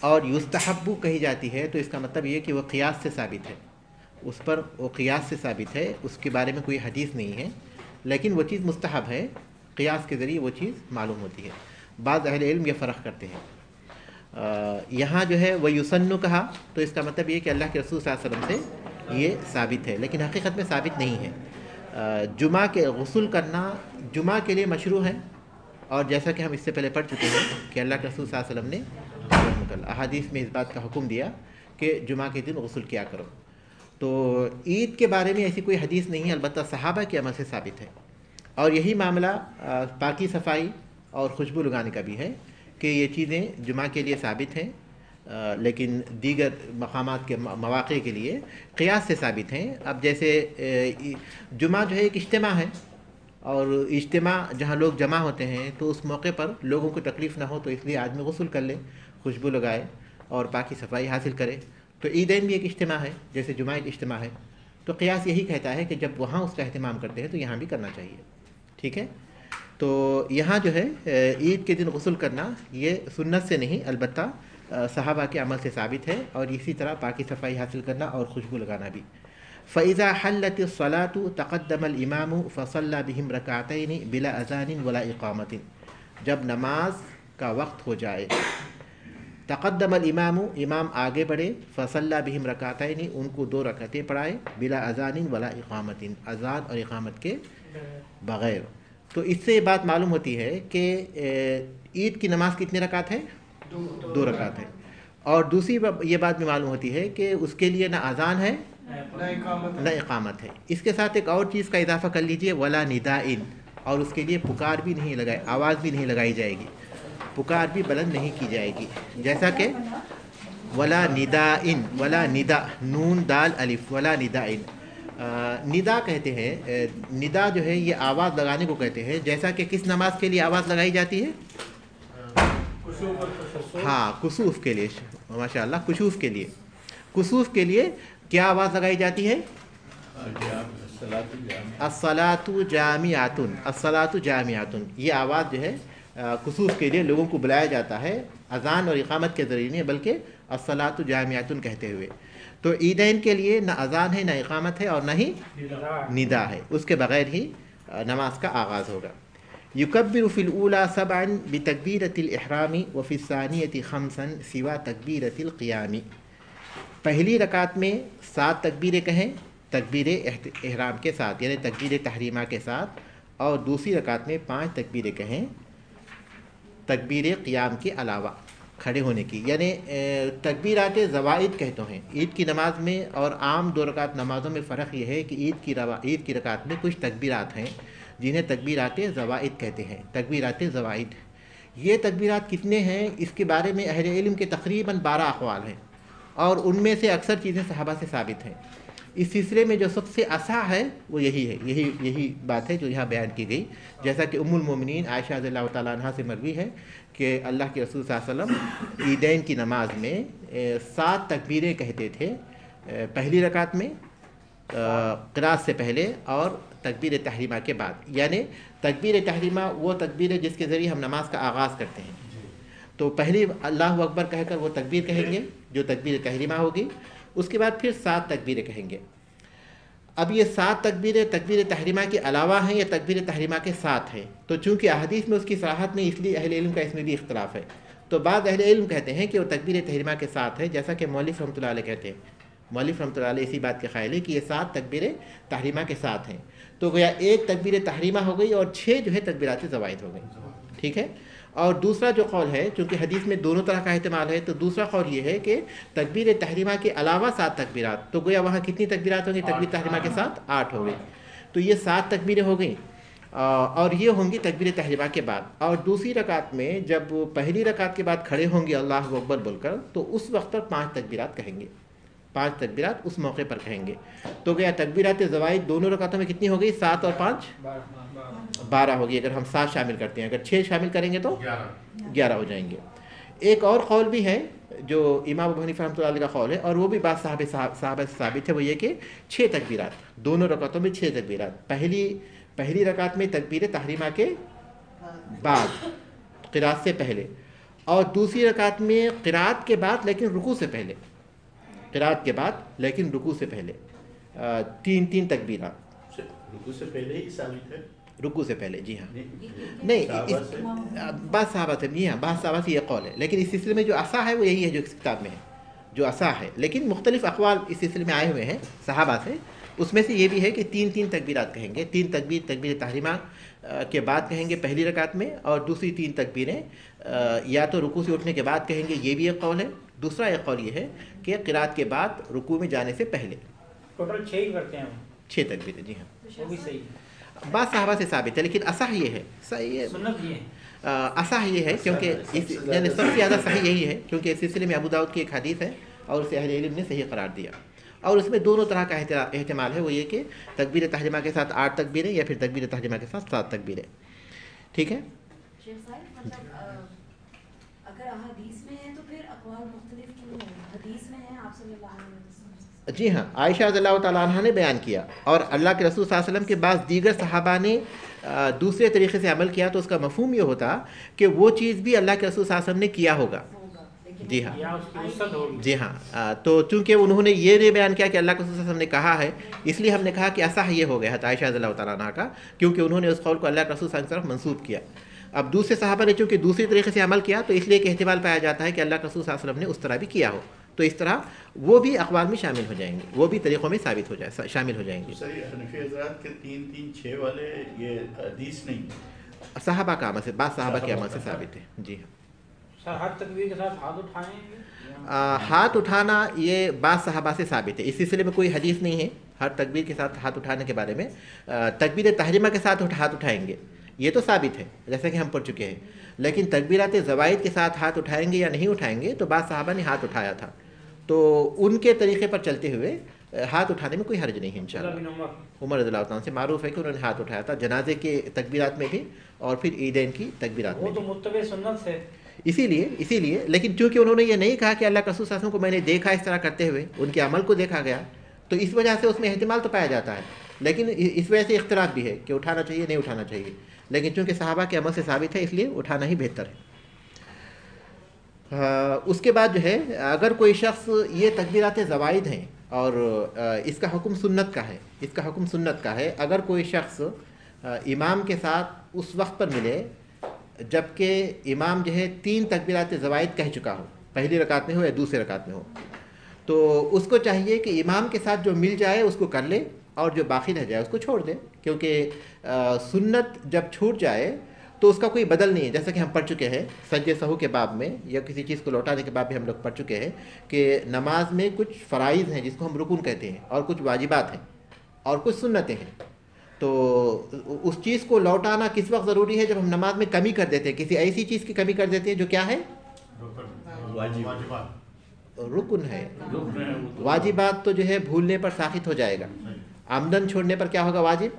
اور یستحبو کہی جاتی ہے تو اس کا مطلب یہ کہ وہ قیاس سے ثابت ہے، اس پر وہ قیاس سے ثابت ہے، اس کے بارے میں کوئی حدیث نہیں ہے، لیکن وہ چیز مستحب ہے، قیاس کے ذریعے وہ چیز معلوم ہوتی ہے. بعض اہل علم یہ فرق کرتے ہیں. یہاں جو ہے وہ یسنو کہا تو اس کا مطلب یہ کہ اللہ کے رسول صلی اللہ علیہ وسلم سے یہ ثابت ہے، لیکن حقیقت میں ثابت نہیں ہے. جمعہ کے غسل کرنا جمعہ کے لیے مشروع ہے، اور جیسا کہ ہم اس سے پہلے پڑھ چکے ہیں کہ اللہ کے رسول صلی اللہ علیہ وسلم نے احادیث میں اس بات کا حکم دیا کہ جمعہ کے دن غسل کیا کرو. تو عید کے بارے میں ایسی کوئی حدیث نہیں ہے، البتہ صحابہ کے عمل سے ثابت ہے. اور یہی معاملہ پاکی صفائی اور خوشبو لگانے کا بھی ہے کہ یہ چیزیں جمعہ کے لیے ثابت ہیں، لیکن دیگر مقامات کے مواقع کے لیے قیاس سے ثابت ہیں. اب جیسے جمعہ جو ہے ایک اجتماع ہے، اور اجتماع جہاں لوگ جمع ہوتے ہیں تو اس موقع پر لوگوں کو تکلیف نہ ہو تو اس لیے آدمی غسل کر لے، خوشبو لگائے اور پاکی صفائی حاصل کرے. تو عیدین بھی ایک اجتماع ہے جیسے جمعہ ایک اجتماع ہے. تو قیاس یہی کہتا ہے کہ جب وہاں اس کا اہتمام کرتے ہیں تو یہاں بھی کرنا چاہیے. ٹھیک ہے. تو یہاں جو ہے عید کے دن غسل کرنا یہ سنت سے نہیں، البتہ صحابہ کے عمل سے ثابت ہے، اور اسی طرح پاکی صفائی حاصل کرنا اور خوشبو لگانا بھی. فَإِذَا حَلَّتِ الصَّلَاةُ تَقَدَّمَ الْإِمَامُ فَصَلَّى بِهِمْ رَكَعَتَيْنِ بِلَا أَذَانٍ وَلَا إِقَامَةٍ. جب نماز کا وقت ہو جائے، تقدم الامام، امام آگے بڑھے، فصلى بهم رکعتین، ان کو 2 رکعتیں پڑھائے، بلا اذان ولا اقامت، اذان اور اقامت کے بغیر. تو اس سے یہ بات معلوم ہوتی ہے کہ عید کی نماز کتنے رکعت ہے؟ 2 رکعت ہے. اور دوسری یہ بات بھی معلوم ہوتی ہے کہ اس کے لیے نہ اذان ہے نہ اقامت ہے. اس کے ساتھ ایک اور چیز کا اضافہ کر لیجئے، ولا ندائن، اور اس کے لیے پکار بھی نہیں لگائے، آواز بھی نہیں لگائی جائے گی، پکار بھی بلند نہیں کی جائے گی. جیسا کہ ولا ندائن، ولا ندا، نون دال الف، ولا ندائن. ندا کہتے ہیں، ندا جو ہے یہ آواز لگانے کو کہتے ہیں. جیسا کہ کس نماز کے لیے آواز لگائی جاتی ہے؟ ہاں کسوف کے لیے، ماشاء اللہ کسوف کے لیے، کسوف کے لیے کیا آواز لگائی جاتی ہے؟ الصلاۃ جامعۃ، الصلاۃ جامعۃ، یہ آواز جو ہے کسوف کے لیے لوگوں کو بلایا جاتا ہے اذان اور اقامت کے ذریعے نہیں، بلکہ الصلاۃ جامعۃ کہتے ہوئے۔ تو عیدین کے لیے نہ اذان ہے، نہ اقامت ہے، اور نہ ہی ندا ہے، اس کے بغیر ہی نماز کا آغاز ہوگا۔ یکبر فی الاولی سبعا بتکبیرۃ الاحرام وفی الثانیۃ خمسا سوا تکبیرۃ القیام، پہلی رکعت میں 7 تکبیریں کہیں تکبیر احرام کے ساتھ، یعنی تکبیر تحریمہ کے ساتھ، اور دوسری رکعت میں 5 تکبیریں کہیں تکبیر قیام کے علاوہ، کھڑے ہونے کی، یعنی تکبیرات زوائد کہتے ہیں۔ عید کی نماز میں اور عام 2 رکعت نمازوں میں فرق یہ ہے کہ عید کی رکعت میں کچھ تکبیرات ہیں جنہیں تکبیرات زوائد کہتے ہیں، تکبیرات زوائد۔ یہ تکبیرات کتنے ہیں اس کے بارے میں اہل علم کے تقریباً 12 اقوال ہیں، اور ان میں سے اکثر چیزیں صحابہ سے ثابت ہیں۔ اس سلسلے میں جو سب سے اصح ہے وہ یہی ہے، یہی بات ہے جو یہاں بیان کی گئی، جیسا کہ ام المومنین عائشہ رضی اللہ تعالیٰ عنہ سے مروی ہے کہ اللہ کے رسول صلی اللہ علیہ وسلم عیدین کی نماز میں 7 تکبیریں کہتے تھے، پہلی رکعت میں، قراءت سے پہلے اور تکبیر تحریمہ کے بعد، یعنی تکبیر تحریمہ وہ تکبیر ہے جس کے ذریعے ہم نماز کا آغاز کرتے ہیں۔ تو پہلی اللہ اکبر کہہ کر وہ تکبیر کہیں گے جو تکبیر تحریمہ ہوگی، اس کے بعد پھر 7 تکبیریں کہیں گے۔ اب یہ 7 تکبیریں تکبیر تحریمہ کے علاوہ ہیں یا تکبیر تحریمہ کے ساتھ ہیں؟ تو چونکہ احادیث میں اس کی صراحت نہیں، اس لیے اہل علم کا اس میں بھی اختلاف ہے۔ تو بعض اہل علم کہتے ہیں کہ وہ تکبیر تحریمہ کے ساتھ ہے، جیسا کہ مؤلف رحمۃ اللہ علیہ کہتے ہیں، مؤلف رحمۃ اللہ علیہ اسی بات کے قائل ہے کہ یہ 7 تکبیریں تحریمہ کے ساتھ ہیں۔ تو گویا 1 تکبیر تحریمہ ہو گئی اور 6 جو ہے تکبیرات زوائد ہو گئی، ٹھیک ہے۔ اور دوسرا جو قول ہے، چونکہ حدیث میں دونوں طرح کا احتمال ہے، تو دوسرا قول یہ ہے کہ تکبیر تحریمہ کے علاوہ 7 تکبیرات، تو گویا وہاں کتنی تکبیرات ہوں گی تکبیر تحریمہ کے ساتھ؟ 8 ہو گئی۔ تو یہ 7 تکبیریں ہو گئیں، اور یہ ہوں گی تکبیر تحریمہ کے بعد۔ اور دوسری رکعت میں جب پہلی رکعت کے بعد کھڑے ہوں گے اللہ اکبر بول کر، تو اس وقت پر 5 تکبیرات کہیں گے، 5 تکبیرات اس موقع پر کہیں گے۔ تو گیا تکبیرات زوائد دونوں رکعتوں میں کتنی ہو گئی؟ 7 اور 5 12 ہوگی، اگر ہم 7 شامل کرتے ہیں، اگر 6 شامل کریں گے تو 11 ہو جائیں گے۔ ایک اور قول بھی ہے جو امام ابو حنیفہ رحمۃ اللہ علیہ کا قول ہے، اور وہ بھی بعض صحابہ سے ثابت ہے، وہ یہ کہ 6 تکبیرات دونوں رکعتوں میں، 6 تکبیرات، پہلی رکعت میں تکبیر تحریمہ کے بعد قراءت سے پہلے، اور دوسری رکعت میں قراءت کے بعد لیکن رکوع سے پہلے، قراءت کے بعد لیکن رکوع سے پہلے، 3 تکبیرات۔ رکوع سے پہلے ہی ثابت ہے، رکوع سے پہلے، جی ہاں، نہیں بعض صحابہ سے، جی ہاں بعض صحابہ سے یہ قول ہے، لیکن اس سلسلے میں جو اصح ہے وہ یہی ہے جو اس کتاب میں ہے، جو اصح ہے، لیکن مختلف اقوال اس سلسلے میں آئے ہوئے ہیں صحابہ سے، اس میں سے یہ بھی ہے کہ 3 تکبیرات کہیں گے، 3 تکبیر تحریمہ کے بعد کہیں گے پہلی رکعت میں، اور دوسری 3 تکبیریں یا تو رکوع سے اٹھنے کے بعد کہیں گے، یہ بھی ایک قول ہے۔ دوسرا ایک قول یہ ہے کہ قراءت کے بعد رکوع میں جانے سے پہلے، ٹوٹل 6 ہی کرتے ہیں 6 تکبیریں، جی ہاں، وہ بھی صحیح ہے، بعض صحابہ سے ثابت ہے، لیکن اصح یہ ہے، سنت یہ ہے، اصح یہ ہے کیونکہ یعنی سب سے زیادہ صحیح یہی ہے، کیونکہ اس سلسلے میں ابو داؤد کی ایک حدیث ہے اور اسے اہل علم نے صحیح قرار دیا، اور اس میں دونوں طرح کا احتمال ہے، وہ یہ کہ تکبیر تحریمہ کے ساتھ 8 تکبیریں یا پھر تکبیر تحریمہ کے ساتھ 7 تکبیریں، ٹھیک ہے۔ شیخ صاحب مطلب اگر احادیث میں ہے تو پھر اقوال مختلف کیوں ہیں؟ حدیث میں ہے آپ صلی اللہ علیہ وسلم، جی ہاں، عائشہ رضی اللہ تعالیٰ عنہ نے بیان کیا، اور اللہ کے رسول صلی اللہ علیہ وسلم کے بعض دیگر صحابہ نے دوسرے طریقے سے عمل کیا، تو اس کا مفہوم یہ ہوتا کہ وہ چیز بھی اللہ کے رسول صلی اللہ علیہ وسلم نے کیا ہوگا، جی ہاں، یا اس کی وسعت ہوگی، جی ہاں۔ تو چونکہ انہوں نے یہ نہیں بیان کیا کہ اللہ کے رسول صلی اللہ علیہ وسلم نے کہا ہے، اس لیے ہم نے کہا کہ اصح یہ ہو گیا ہے عائشہ رضی اللہ تعالیٰ عنہ کا، کیونکہ انہوں نے اس قول کو اللہ کے رسول صلی اللہ علیہ وسلم کی طرف منسوب کیا۔ اب دوسرے صحابہ نے چونکہ دوسری طریقے سے عمل کیا، تو اس لیے ایک احتمال پایا جاتا ہے کہ اللہ کے رسول صلی اللہ علیہ وسلم نے اس طرح بھی کیا ہو، تو اس طرح وہ بھی اقوال میں شامل ہو جائیں گے، وہ بھی طریقوں میں ثابت ہو جائے، شامل ہو جائیں گے۔ سر یہ حنفی حضرات کے 3 6 والے یہ حدیث نہیں، صحابہ کا عمل سے، بعض صحابہ کے عمل سے ثابت ہے، جی ہاں۔ سر ہر تکبیر کے ساتھ ہاتھ اٹھائیں گے، ہاتھ اٹھانا یہ بعض صحابہ سے ثابت ہے، اس سلسلے میں کوئی حدیث نہیں ہے ہر تکبیر کے ساتھ ہاتھ اٹھانے کے بارے میں۔ تکبیر تحریمہ کے ساتھ ہاتھ اٹھائیں گے یہ تو ثابت ہے، جیسا کہ ہم پڑھ چکے ہیں، لیکن تکبیرات زوائد کے ساتھ ہاتھ اٹھائیں گے یا نہیں اٹھائیں گے، تو بعض صحابہ نے ہاتھ اٹھایا تھا، تو ان کے طریقے پر چلتے ہوئے ہاتھ اٹھانے میں کوئی حرج نہیں ہے انشاءاللہ۔ عمر رضی اللہ عنہ سے معروف ہے کہ انہوں نے ہاتھ اٹھایا تھا جنازے کے تکبیرات میں بھی اور پھر عیدین کی تکبیرات میں وہ تو بھی۔ متبع سنت سے، اسی لیے لیکن چونکہ انہوں نے یہ نہیں کہا کہ اللہ کے رسول صلی اللہ علیہ وسلم کو میں نے دیکھا اس طرح کرتے ہوئے، ان کے عمل کو دیکھا گیا، تو اس وجہ سے اس میں احتمال تو پایا جاتا ہے، لیکن اس وجہ سے اختلاف بھی ہے کہ اٹھانا چاہیے نہیں اٹھانا چاہیے، لیکن چونکہ صحابہ کے عمل سے ثابت ہے اس لیے اٹھانا ہی بہتر ہے۔ اس کے بعد جو ہے اگر کوئی شخص یہ تکبیرات زوائد ہیں اور اس کا حکم سنت کا ہے، اگر کوئی شخص امام کے ساتھ اس وقت پر ملے جبکہ امام جو ہے 3 تکبیرات زوائد کہہ چکا ہو، پہلی رکعت میں ہو یا دوسری رکعت میں ہو، تو اس کو چاہیے کہ امام کے ساتھ جو مل جائے اس کو کر لے اور جو باقی رہ جائے اس کو چھوڑ دے، کیونکہ سنت جب چھوٹ جائے تو اس کا کوئی بدل نہیں ہے، جیسا کہ ہم پڑھ چکے ہیں سجدہ سہو کے باب میں یا کسی چیز کو لوٹانے کے باب بھی ہم لوگ پڑھ چکے ہیں کہ نماز میں کچھ فرائض ہیں جس کو ہم رکن کہتے ہیں، اور کچھ واجبات ہیں اور کچھ سنتیں ہیں، تو اس چیز کو لوٹانا کس وقت ضروری ہے؟ جب ہم نماز میں کمی کر دیتے ہیں، کسی ایسی چیز کی کمی کر دیتے ہیں جو کیا ہے؟ رکن ہے۔ واجبات تو جو ہے بھولنے پر ساقط ہو جائے گا، عمدن چھوڑنے پر کیا ہوگا؟ واجب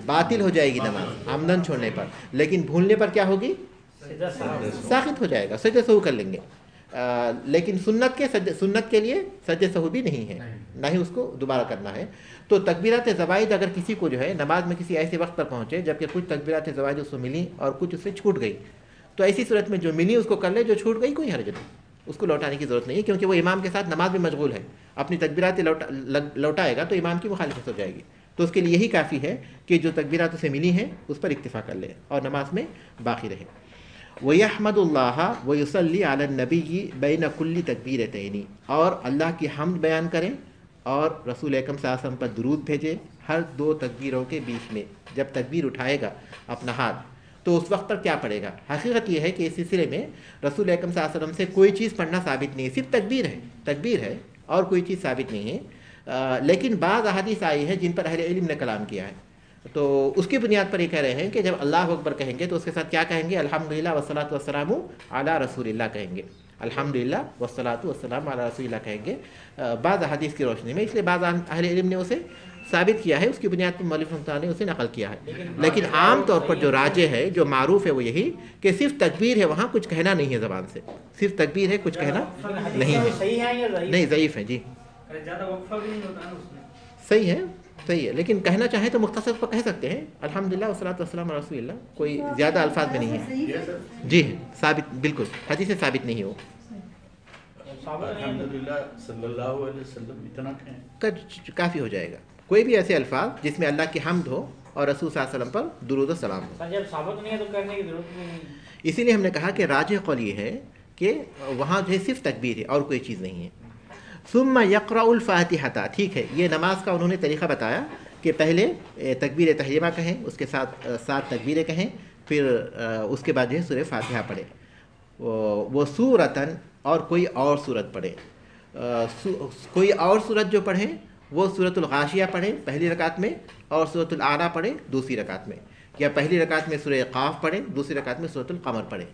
باطل ہو جائے گی نماز عمدن چھوڑنے پر، لیکن بھولنے پر کیا ہوگی؟ ساقط ہو جائے گا، سجدہ سہو کر لیں گے، لیکن سنت کے لیے سجدہ سہو بھی نہیں ہے، نہ ہی اس کو دوبارہ کرنا ہے۔ تو تکبیرات زوائد اگر کسی کو جو ہے نماز میں کسی ایسے وقت پر پہنچے جبکہ کچھ تکبیرات زوائد اس کو ملی اور کچھ اس سے چھوٹ گئی، تو ایسی صورت میں جو ملی اس کو کر لے، جو چھوٹ گئی کوئی حرج نہیں، اس کو لوٹانے کی ضرورت نہیں ہے، کیونکہ وہ امام کے ساتھ نماز میں مشغول ہے، اپنی تکبیرات لوٹائے گا تو امام کی مخالفت ہو جائے گی، تو اس کے لیے یہی کافی ہے کہ جو تکبیرات اسے ملی ہیں اس پر اکتفا کر لے اور نماز میں باقی رہے۔ وَيَحْمَدُ اللَّهَ وَيُصَلِّي عَلَى النَّبِيِّ بَيْنَ كُلِّ تَكْبِيرَتَيْنِ، اور اللہ کی حمد بیان کریں اور رسول اکرم صلی اللہ علیہ وسلم پر درود بھیجے ہر 2 تکبیروں کے بیچ میں۔ جب تکبیر اٹھائے گا اپنا ہاتھ تو اس وقت پر کیا پڑھے گا؟ حقیقت یہ ہے کہ اس سلسلے میں رسول اکرم صلی اللہ علیہ وسلم سے کوئی چیز پڑھنا ثابت نہیں ہے، صرف تکبیر ہے اور کوئی چیز ثابت نہیں ہے، لیکن بعض احادیث آئی ہیں جن پر اہل علم نے کلام کیا ہے، تو اس کی بنیاد پر یہ کہہ رہے ہیں کہ جب اللہ اکبر کہیں گے تو اس کے ساتھ کیا کہیں گے؟ الحمدللہ والصلاۃ والسلام علی رسول اللہ کہیں گے، الحمدللہ والصلاۃ والسلام علی رسول اللہ کہیں گے بعض احادیث کی روشنی میں، اس لیے بعض اہل علم نے اسے ثابت کیا ہے، اس کی بنیاد پر مؤلف رحمۃ اللہ نے اسے نقل کیا ہے، لیکن عام طور پر جو راجح ہے جو معروف ہے وہ یہی کہ صرف تکبیر ہے، وہاں کچھ کہنا نہیں ہے، زبان سے صرف تکبیر ہے، کچھ کہنا نہیں ہے، نہیں ضعیف ہے جی، صحیح ہے، لیکن کہنا چاہیں تو مختصر پر کہہ سکتے ہیں الحمدللہ والصلاۃ والسلام علی رسول اللہ، کوئی زیادہ الفاظ میں نہیں ہے جی، ثابت بالکل حدیث سے ثابت نہیں ہو، الحمدللہ صلی اللہ علیہ وسلم اتنا کہیں کافی ہو جائے گا، کوئی بھی ایسے الفاظ جس میں اللہ کی حمد ہو اور رسول صلی اللہ علیہ وسلم پر درود و سلام ہو۔ جب ثابت نہیں ہے تو کرنے کی ضرورت نہیں، اسی لیے ہم نے کہا کہ راجح قول یہ ہے کہ وہاں جو ہے صرف تکبیر ہے اور کوئی چیز نہیں ہے۔ ثم یقرأ الفاتحۃ، ٹھیک ہے، یہ نماز کا انہوں نے طریقہ بتایا کہ پہلے تکبیر تحریمہ کہیں، اس کے ساتھ 7 تکبیریں کہیں، پھر اس کے بعد جو ہے سورہ فاتحہ پڑھے، وہ سورتن اور کوئی اور سورت پڑھے، کوئی اور سورت جو پڑھیں وہ سورۃ الغاشیہ پڑھیں پہلی رکعت میں اور سورۃ الاعلیٰ پڑھیں دوسری رکعت میں، یا پہلی رکعت میں سورہ قاف پڑھیں دوسری رکعت میں سورۃ القمر پڑھیں،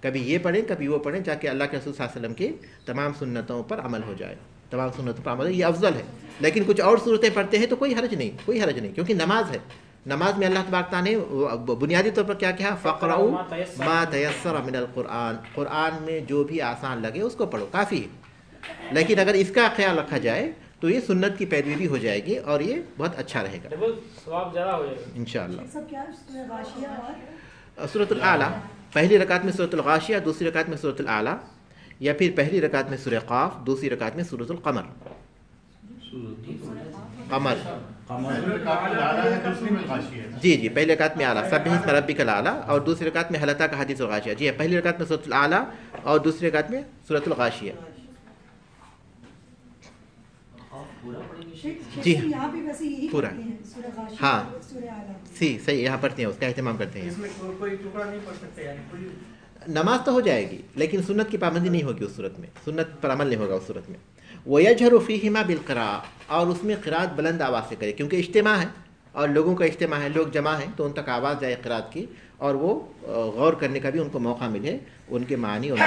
کبھی یہ پڑھیں کبھی وہ پڑھیں تاکہ اللہ کے رسول صلی اللہ علیہ وسلم کی تمام سنتوں پر عمل ہو جائے، تمام سنتوں پر عمل ہے، یہ افضل ہے، لیکن کچھ اور صورتیں پڑھتے ہیں تو کوئی حرج نہیں، کیونکہ نماز ہے، نماز میں اللہ تبارک تعالیٰ نے بنیادی طور پر کیا کہا؟ فَقْرَؤْا مَا تَيَسَّرَ مِنَ الْقُرْآنِ، قرآن میں جو بھی آسان لگے اس کو پڑھو، کافی ہے، لیکن اگر اس کا خیال رکھا جائے تو یہ سنت کی پیروی بھی ہو جائے گی اور یہ بہت اچھا رہے گا ثواب زیادہ ہو جائے گا انشاءاللہ۔ سب کیا سورہ غاشیہ اور سورۃ الاعلیٰ، پہلی رکعت میں سورۃ الغاشیہ دوسری رکعت میں سورۃ الاعلیٰ، یا پھر پہلی رکعت میں سورہ قاف دوسری رکعت میں سورۃ القمر، جی پہلی رکعت میں اعلیٰ سبح اسم ربک الاعلیٰ اور دوسری رکعت میں حل اتاک حدیث الغاشیہ، جی پہلی رکعت میں سورۃ الاعلیٰ اور دوسری رکعت میں سورۃ الغاشیہ، جی یہاں بھی ویسے یہی پورا پڑھتے ہیں سورہ غاشیہ ہاں اور سورہ اعلیٰ، صحیح یہاں پڑھتے ہیں، اس کا اہتمام کرتے ہیں، اس میں کوئی ٹکڑا نہیں پڑھ سکتے، یعنی کوئی نماز تو ہو جائے گی لیکن سنت کی پابندی نہیں ہوگی، اس صورت میں سنت پر عمل نہیں ہوگا اس صورت میں۔ وَيَجْهَرُ فِيهِمَا بِالْقِرَاءَةِ، اور اس میں قرات بلند آواز سے کرے، کیونکہ اجتماع ہے اور لوگوں کا اجتماع ہے، لوگ جمع ہیں تو ان تک آواز جائے قرات کی اور وہ غور کرنے کا بھی ان کو موقع ملے ان کے معنی اور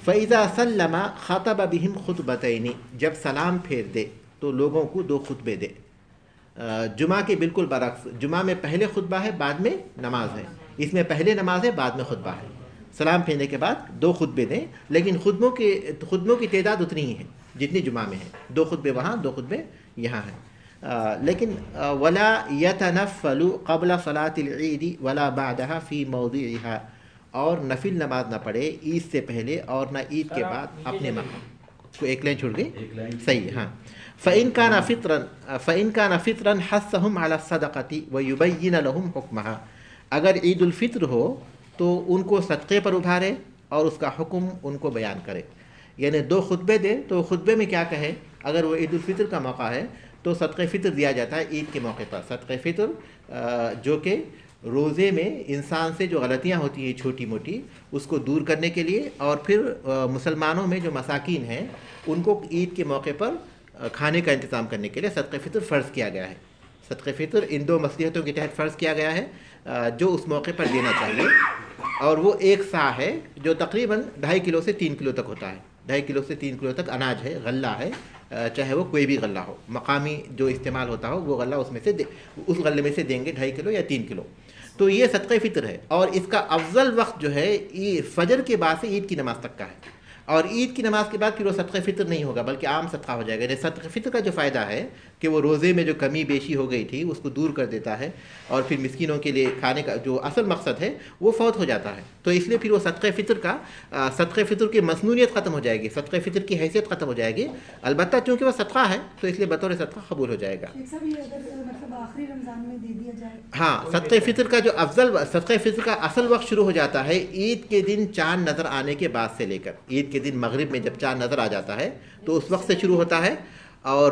فَإِذَا سَلَّمَ خَطَبَ بِهِمْ خُطْبَتَيْنِ، جب سلام پھیر دے تو لوگوں کو 2 خطبے دے، جمعہ کے بالکل برعکس، جمعہ میں پہلے خطبہ ہے بعد میں نماز ہے، اس میں پہلے نماز ہے بعد میں خطبہ ہے. سلام پھیرنے کے بعد 2 خطبے دیں، لیکن خطبوں کی تعداد اتنی ہی ہے جتنی جمعہ میں ہے. 2 خطبے وہاں، 2 خطبے یہاں ہیں. لیکن ولا يتنفل قبل صلاة العید ولا بعدها في موضعها، اور نفل نماز نہ پڑھے عید سے پہلے اور نہ عید کے بعد اپنے مقام کو. ایک لائن چھوڑ گئی، صحیح. ہاں. فإن كان فطرا حثهم على الصدقة ويبين لهم حكمها، اگر عید الفطر ہو تو ان کو صدقے پر ابھارے اور اس کا حکم ان کو بیان کرے. یعنی 2 خطبے دے تو خطبے میں کیا کہے. اگر وہ عید الفطر کا موقع ہے تو صدقہ فطر دیا جاتا ہے عید کے موقع پر. صدقہ فطر جو کہ روزے میں انسان سے جو غلطیاں ہوتی ہیں چھوٹی موٹی اس کو دور کرنے کے لیے، اور پھر مسلمانوں میں جو مساکین ہیں ان کو عید کے موقع پر کھانے کا انتظام کرنے کے لیے صدقہ فطر فرض کیا گیا ہے. صدقہ فطر ان 2 مصلحتوں کے تحت فرض کیا گیا ہے جو اس موقع پر دینا چاہیے. اور وہ 1 صاع ہے جو تقریباً 2.5 کلو سے 3 کلو تک ہوتا ہے. 2.5 کلو سے 3 کلو تک اناج ہے، غلہ ہے، چاہے وہ کوئی بھی غلہ ہو، مقامی جو استعمال ہوتا ہو وہ غلہ اس غلے میں سے دیں گے 2.5 کلو یا 3 کلو. تو یہ صدقہ فطر ہے. اور اس کا افضل وقت جو ہے فجر کے بعد سے عید کی نماز تک کا ہے. اور عید کی نماز کے بعد پھر وہ صدقہ فطر نہیں ہوگا بلکہ عام صدقہ ہو جائے گا. یعنی صدقہ فطر کا جو فائدہ ہے کہ وہ روزے میں جو کمی بیشی ہو گئی تھی اس کو دور کر دیتا ہے، اور پھر مسکینوں کے لیے کھانے کا جو اصل مقصد ہے وہ فوت ہو جاتا ہے. تو اس لیے پھر وہ صدقہ فطر کی مسنونیت ختم ہو جائے گی، صدقہ فطر کی حیثیت ختم ہو جائے گی. البتہ چونکہ وہ صدقہ ہے تو اس لیے بطور صدقہ قبول ہو جائے گا. آخری رمضان میں دے دیا جائے. ہاں، صدقہ فطر کا جو صدقہ فطر کا اصل وقت شروع ہو جاتا ہے عید کے دن چاند نظر آنے کے بعد سے لے کر. عید کے دن مغرب میں جب چاند نظر آ جاتا ہے تو اس وقت سے شروع ہوتا ہے، اور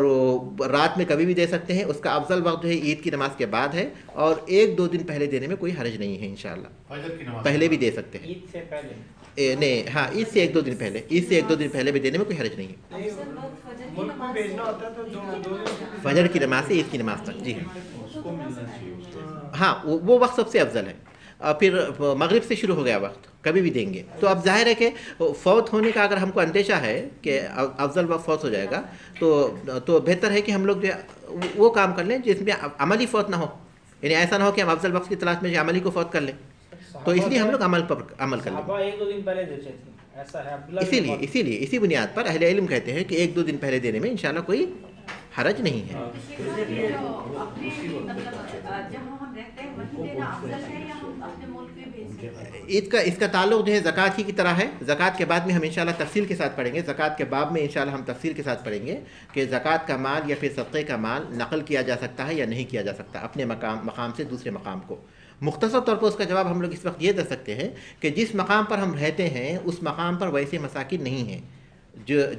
رات میں کبھی بھی دے سکتے ہیں. اس کا افضل وقت جو ہے عید کی نماز کے بعد ہے، اور 1-2 دن پہلے دینے میں کوئی حرج نہیں ہے انشاءاللہ. فجر کی نماز پہلے بھی دے سکتے ہیں. عید سے پہلے نہیں، ہاں، عید سے 1-2 دن پہلے، بھی دینے میں کوئی حرج نہیں ہے. افضل وقت فجر کی ملک میں نماز بھیجنا ہوتا ہے تو 2 دن فجر کی نماز سے عید کی نماز تک. جی اس کو ملنا چاہیے. ہاں، وہ وقت سب سے افضل ہے. اور پھر مغرب سے شروع ہو گیا وقت کبھی بھی دیں گے. تو اب ظاہر ہے کہ فوت ہونے کا اگر ہم کو اندیشہ ہے کہ افضل وقت فوت ہو جائے گا تو بہتر ہے کہ ہم لوگ جو وہ کام کر لیں جس میں عملی فوت نہ ہو. یعنی ایسا نہ ہو کہ ہم افضل وقت کی تلاش میں عملی کو فوت کر لیں. تو اس لیے ہم لوگ عمل کر لیں. صحابہ 1-2 دن پہلے دیتے تھے، ایسا ہے. اسی بنیاد پر اہل علم کہتے ہیں کہ 1-2 دن پہلے دینے میں انشاءاللہ کوئی حرج نہیں ہے. اس کا تعلق جو ہے زکوٰۃ ہی کی طرح ہے. زکوٰۃ کے بعد میں ہم انشاءاللہ تفصیل کے ساتھ پڑھیں گے. زکوٰۃ کے باب میں انشاءاللہ ہم تفصیل کے ساتھ پڑھیں گے کہ زکوٰۃ کا مال یا پھر صدقے کا مال نقل کیا جا سکتا ہے یا نہیں کیا جا سکتا اپنے مقام سے دوسرے مقام کو. مختصر طور پر اس کا جواب ہم لوگ اس وقت یہ دے سکتے ہیں کہ جس مقام پر ہم رہتے ہیں اس مقام پر ویسے مساکین نہیں ہیں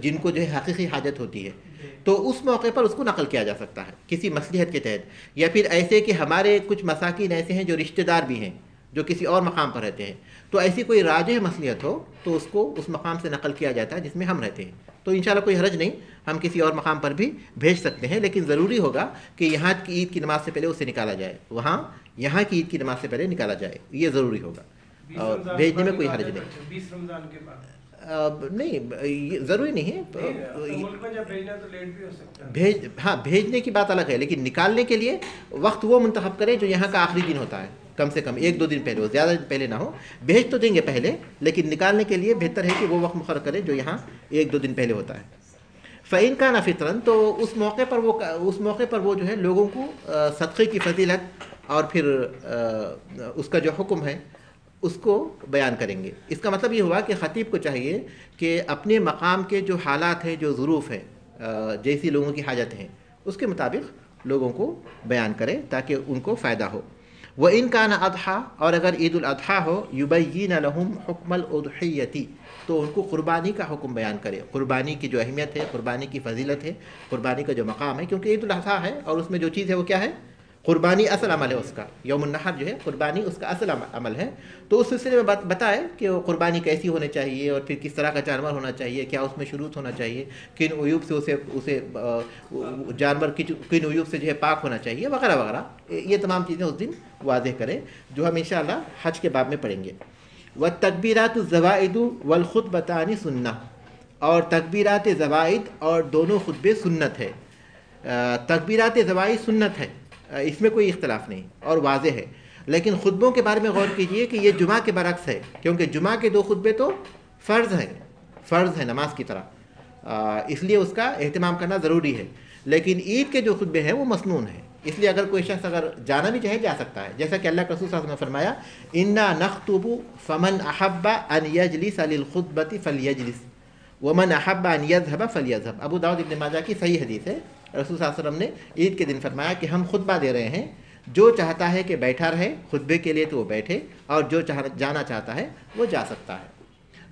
جن کو جو ہے حقیقی حاجت ہوتی ہے، تو اس موقع پر اس کو نقل کیا جا سکتا ہے کسی مصلحت کے تحت. یا پھر ایسے کہ ہمارے کچھ مساکین ایسے ہیں جو رشتہ دار بھی ہیں جو کسی اور مقام پر رہتے ہیں، تو ایسی کوئی راجح مصلحت ہو تو اس کو اس مقام سے نقل کیا جاتا ہے جس میں ہم رہتے ہیں. تو انشاءاللہ کوئی حرج نہیں، ہم کسی اور مقام پر بھی بھیج سکتے ہیں. لیکن ضروری ہوگا کہ یہاں کی عید کی نماز سے پہلے اسے نکالا جائے، یہاں کی عید کی نماز سے پہلے نکالا جائے. یہ ضروری ہوگا اور بھیجنے میں کوئی حرج نہیں. 20 رمضان کے بعد نہیں، ضروری نہیں ہے. ملک میں جب بھیجنا تو لیٹ بھی ہو سکتا ہے. ہاں، بھیجنے کی بات الگ ہے، لیکن نکالنے کے لیے وقت وہ منتخب کرے جو یہاں کا آخری دن ہوتا ہے. کم سے کم 1-2 دن پہلے ہو، زیادہ دن پہلے نہ ہو. بھیج تو دیں گے پہلے، لیکن نکالنے کے لیے بہتر ہے کہ وہ وقت مقرر کرے جو یہاں 1-2 دن پہلے ہوتا ہے. فَإِنْ كَانَ فِطْرًا، تو اس موقع پر وہ جو ہے لوگوں کو صدقے کی فضیلت اور پھر اس کا جو حکم ہے اس کو بیان کریں گے. اس کا مطلب یہ ہوا کہ خطیب کو چاہیے کہ اپنے مقام کے جو حالات ہیں، جو ظروف ہیں، جیسی لوگوں کی حاجت ہیں، اس کے مطابق لوگوں کو بیان کرے تاکہ ان کو فائدہ ہو. وَإِنْ كَانَ أَضْحَىٰ، اور اگر عید الاضحیٰ ہو، يُبَيِّنَ لَهُمْ حُكْمَ الْأُضْحِيَّةِ، تو ان کو قربانی کا حکم بیان کرے. قربانی کی جو اہمیت ہے، قربانی کی فضیلت ہے، قربانی کا جو مقام ہے، کیونکہ عید الاضحیٰ ہے اور اس میں جو چیز ہے وہ کیا ہے؟ قربانی اصل عمل ہے. اس کا یوم النحر جو ہے قربانی اس کا اصل عمل ہے. تو اس سلسلے میں بتائے کہ وہ قربانی کیسی ہونی چاہیے اور پھر کس طرح کا جانور ہونا چاہیے، کیا اس میں شروط ہونا چاہیے، کن عیوب سے اسے جانور کن عیوب سے جو ہے پاک ہونا چاہیے، وغیرہ وغیرہ. یہ تمام چیزیں اس دن واضح کریں جو ہم انشاءاللہ حج کے باب میں پڑھیں گے. والتکبیرات الزوائد والخطبتان سنہ، اور تکبیرات زوائد اور دونوں خطبے سنت ہے. تکبیرات زوائد سنت ہے، اس میں کوئی اختلاف نہیں اور واضح ہے. لیکن خطبوں کے بارے میں غور کیجئے کہ یہ جمعہ کے برعکس ہے، کیونکہ جمعہ کے 2 خطبے تو فرض ہیں نماز کی طرح، اس لیے اس کا اہتمام کرنا ضروری ہے، لیکن عید کے جو خطبے ہیں وہ مسنون ہیں، اس لیے اگر کوئی شخص اگر جانا بھی چاہے جا سکتا ہے، جیسا کہ اللہ کے رسول صلی اللہ علیہ وسلم نے فرمایا انا نخطب فمن احب ان یجلس للخطبۃ فلیجلس ومن احب ان یذهب فلیذهب۔ ابو داؤد ابن ماجہ کی صحیح حدیث ہے، رسول صلی اللہ علیہ وسلم نے عید کے دن فرمایا کہ ہم خطبہ دے رہے ہیں، جو چاہتا ہے کہ بیٹھا رہے خطبے کے لیے تو وہ بیٹھے، اور جو جانا چاہتا ہے وہ جا سکتا ہے۔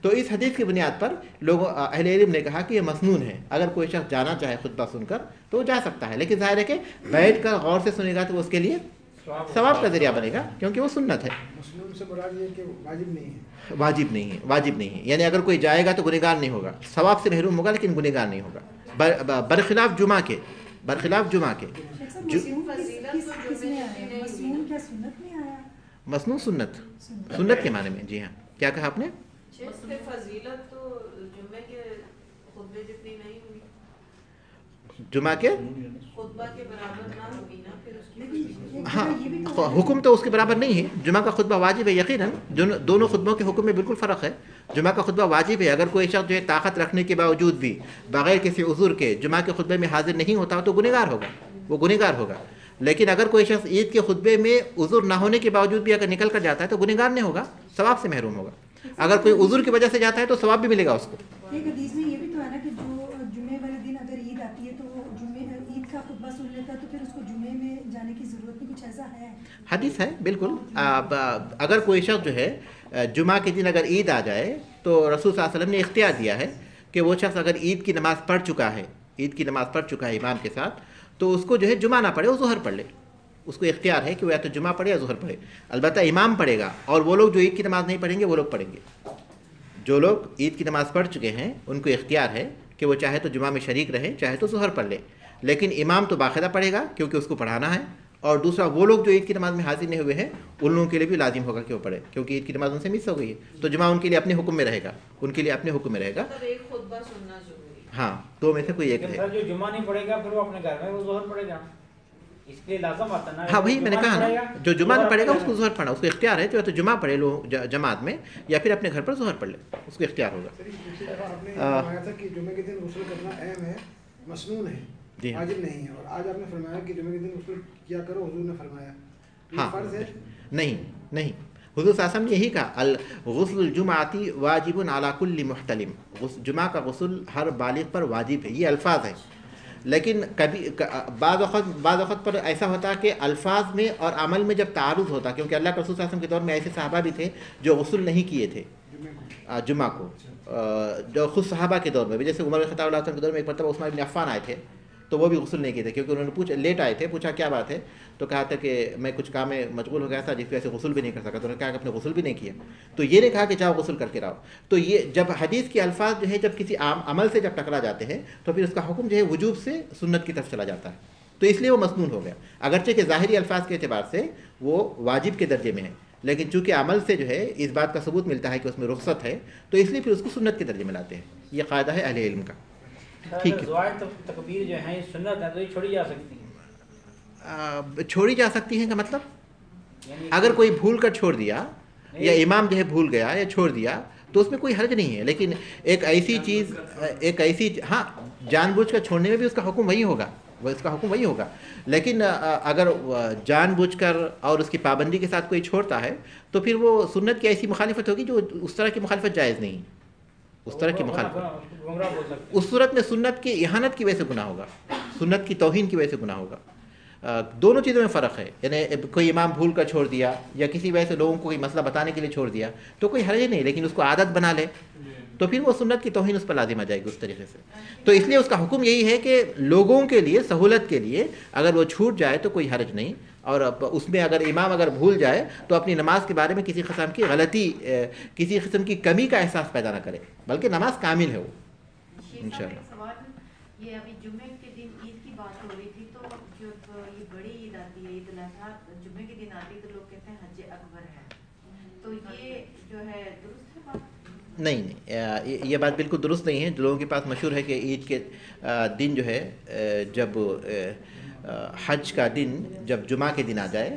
تو اس حدیث کی بنیاد پر لوگوں اہل علم نے کہا کہ یہ مسنون ہے، اگر کوئی شخص جانا چاہے خطبہ سن کر تو وہ جا سکتا ہے، لیکن ظاہر ہے کہ بیٹھ کر غور سے سنے گا تو اس کے لیے ثواب کا ذریعہ بنے گا، کیونکہ وہ سنت ہے، مسلم سے مراد یہ کہ واجب نہیں ہے، واجب نہیں ہے، یعنی اگر کوئی جائے گا تو گنہگار نہیں ہوگا، ثواب سے محروم ہوگا لیکن گنہگار نہیں ہوگا، برخلاف جمعہ کے مسنون سنت کے معنی میں۔ جی ہاں، کیا کہا آپ نے؟ فضیلت تو جمعے کے خطبے جتنی نہیں ہوئی، جمعہ کے خطبہ کے برابر نہ ہوگی نا، پھر اس کی ہاں حکم تو اس کے برابر نہیں ہے، جمعہ کا خطبہ واجب ہے یقیناً، دونوں خطبوں کے حکم میں بالکل فرق ہے، جمعہ کا خطبہ واجب ہے، اگر کوئی شخص جو ہے طاقت رکھنے کے باوجود بھی بغیر کسی عذر کے جمعہ کے خطبے میں حاضر نہیں ہوتا تو گنہگار ہوگا، لیکن اگر کوئی شخص عید کے خطبے میں عذر نہ ہونے کے باوجود بھی اگر نکل کر جاتا ہے تو گنہگار نہیں ہوگا، ثواب سے محروم ہوگا، اگر کوئی عذر کی وجہ سے جاتا ہے تو ثواب بھی ملے گا اس کو۔ ایک حدیث میں یہ بھی تو ہے نا کہ جو جمعے والے دن اگر عید آتی ہے تو وہ عید کا خطبہ سن لیتا ہے تو پھر اس کو جمعے میں جانے کی ضرورت نہیں، کچھ ایسا ہے؟ حدیث ہے بالکل، اگر کوئی شخص جو ہے جمعہ کے دن اگر عید آ جائے تو رسول صلی اللہ علیہ وسلم نے اختیار دیا ہے کہ وہ شخص اگر عید کی نماز پڑھ چکا ہے امام کے ساتھ تو اس کو جو ہے جمعہ نہ پڑھے، وہ ظہر پڑھ لے، اس کو اختیار ہے کہ وہ یا تو جمعہ پڑھے یا ظہر پڑھے، البتہ امام پڑھے گا، اور وہ لوگ جو عید کی نماز نہیں پڑھیں گے وہ لوگ پڑھیں گے، جو لوگ عید کی نماز پڑھ چکے ہیں ان کو اختیار ہے کہ وہ چاہے تو جمعہ میں شریک رہے چاہے تو ظہر پڑھ لے، لیکن امام تو باقاعدہ پڑھے گا کیونکہ اس کو پڑھانا ہے، اور دوسرا وہ لوگ جو عید کی نماز میں حاضر نہیں ہوئے ہیں ان لوگوں کے لیے بھی لازم ہوگا کہ وہ پڑھے، کیونکہ عید کی نماز ان سے مس ہو گئی ہے، تو جمعہ ان کے لیے اپنے حکم میں رہے گا، ایک خطبہ سننا ضروری ہے، ہاں، دو میں سے کوئی ایک ہے۔ جو جمعہ نہیں پڑھے گا پھر وہ اپنے گھر میں وہ ظہر پڑھے گا، اس لیے لازم آتا نا، ہاں وہی میں نے کہا نا، جو جمعہ نہیں پڑھے گا اس کو ظہر پڑھنا، اس کو اختیار ہے جو تو جمعہ پڑھے لو جماعت میں یا پھر اپنے گھر پر ظہر پڑھ لے، اس کو اختیار ہوگا۔ آپ نے فرمایا تھا کہ جمعے کے دن غسل کرنا اہم ہے، مسنون ہے، واجب نہیں ہے، اور آج آپ نے فرمایا کہ جمعے کے دن غسل کیا کرو، حضور نے فرمایا، ہاں فرض ہے؟ نہیں، حضور صلی اللہ علیہ وسلم نے یہی کہا الغسل الجمعاتی واجب علی کل محتلم، جمعہ کا غسل ہر بالغ پر واجب ہے، یہ الفاظ ہیں، لیکن کبھی بعض وقت پر ایسا ہوتا کہ الفاظ میں اور عمل میں جب تعارض ہوتا، کیونکہ اللہ کے رسول صلی اللہ علیہ وسلم کے دور میں ایسے صحابہ بھی تھے جو غسل نہیں کیے تھے جمعہ کو، جو خود صحابہ کے دور میں بھی، جیسے عمر بن خطاب اللہ علیہ وسلم کے دور میں ایک مرتبہ عثمان بن عفان آئے تھے تو وہ بھی غسل نہیں کیے تھے، کیونکہ انہوں نے لیٹ آئے تھے، پوچھا کیا بات ہے، تو کہا تھا کہ میں کچھ کام میں مشغول ہو گیا تھا جس کی وجہ سے غسل بھی نہیں کر سکا، تو انہوں نے کہا کہ آپ نے غسل بھی نہیں کیا، تو یہ نے کہا کہ جاؤ غسل کر کے رہو، تو یہ جب حدیث کے الفاظ جو ہے جب کسی عمل سے جب ٹکرا جاتے ہیں تو پھر اس کا حکم جو ہے وجوب سے سنت کی طرف چلا جاتا ہے، تو اس لیے وہ مسنون ہو گیا، اگرچہ کہ ظاہری الفاظ کے اعتبار سے وہ واجب کے درجے میں ہے، لیکن چونکہ عمل سے جو ہے اس بات کا ثبوت ملتا ہے کہ اس میں رخصت ہے تو اس لیے پھر اس کو سنت کے درجے میں لاتے ہیں، یہ قاعدہ ہے اہل علم کا۔ ٹھیک ہے، زوائد تکبیر جو ہیں سنت ہے تو یہ چھوڑی جا سکتی ہیں، چھوڑی جا سکتی ہیں کا مطلب اگر کوئی بھول کر چھوڑ دیا یا امام جو ہے بھول گیا یا چھوڑ دیا تو اس میں کوئی حرج نہیں ہے، لیکن ایک ایسی ہاں جان بوجھ کر چھوڑنے میں بھی اس کا حکم وہی ہوگا، لیکن اگر جان بوجھ کر اور اس کی پابندی کے ساتھ کوئی چھوڑتا ہے تو پھر وہ سنت کی ایسی مخالفت ہوگی جو اس طرح کی مخالفت جائز نہیں، اس طرح کی مخالفت، اس صورت میں سنت کی اہانت کی وجہ سے گناہ ہوگا، سنت کی توہین کی وجہ سے گناہ ہوگا، دونوں چیزوں میں فرق ہے، یعنی کوئی امام بھول کر چھوڑ دیا یا کسی وجہ سے لوگوں کو کوئی مسئلہ بتانے کے لیے چھوڑ دیا تو کوئی حرج نہیں، لیکن اس کو عادت بنا لے تو پھر وہ سنت کی توہین اس پر لازم آ جائے گی اس طریقے سے، تو اس لیے اس کا حکم یہی ہے کہ لوگوں کے لیے سہولت کے لیے اگر وہ چھوٹ جائے تو کوئی حرج نہیں، اور اس میں اگر امام اگر بھول جائے تو اپنی نماز کے بارے میں کسی قسم کی غلطی کسی قسم کی کمی کا احساس پیدا نہ کرے بلکہ نماز کامل ہے وہ انشاءاللہ۔ یہ ابھی جمعے کے دن عید کی بات ہو رہی تھی، تو جب یہ بڑی عید آتی ہے، عید الاضحیٰ جمعے کے دن آتی ہے تو لوگ کہتے ہیں حج اکبر ہے، تو یہ جو ہے درست ہے بات؟ نہیں، یہ بات بالکل درست نہیں ہے، لوگوں کے پاس مشہور ہے کہ عید کے دن جو ہے جب حج کا دن جب جمعہ کے دن آ جائے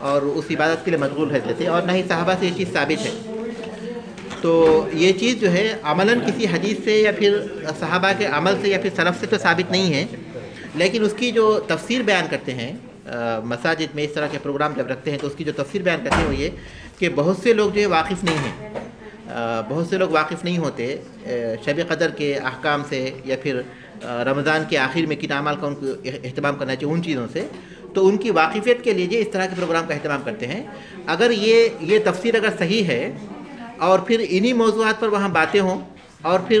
اور اس عبادت کے لیے مشغول رہتے تھے، اور نہ ہی صحابہ سے یہ چیز ثابت ہے۔ تو یہ چیز جو ہے عملاً کسی حدیث سے یا پھر صحابہ کے عمل سے یا پھر سلف سے تو ثابت نہیں ہے، لیکن اس کی جو تفسیر بیان کرتے ہیں مساجد میں اس طرح کے پروگرام جب رکھتے ہیں تو اس کی جو تفسیر بیان کرتے ہیں وہ یہ کہ بہت سے لوگ جو ہے واقف نہیں ہیں، بہت سے لوگ واقف نہیں ہوتے شب قدر کے احکام سے یا پھر رمضان کے آخر میں کن اعمال کا ان کو اہتمام کرنا چاہیے ان چیزوں سے، تو ان کی واقفیت کے لیے اس طرح کے پروگرام کا اہتمام کرتے ہیں۔ اگر یہ تفسیر اگر صحیح ہے اور پھر انہی موضوعات پر وہاں باتیں ہوں اور پھر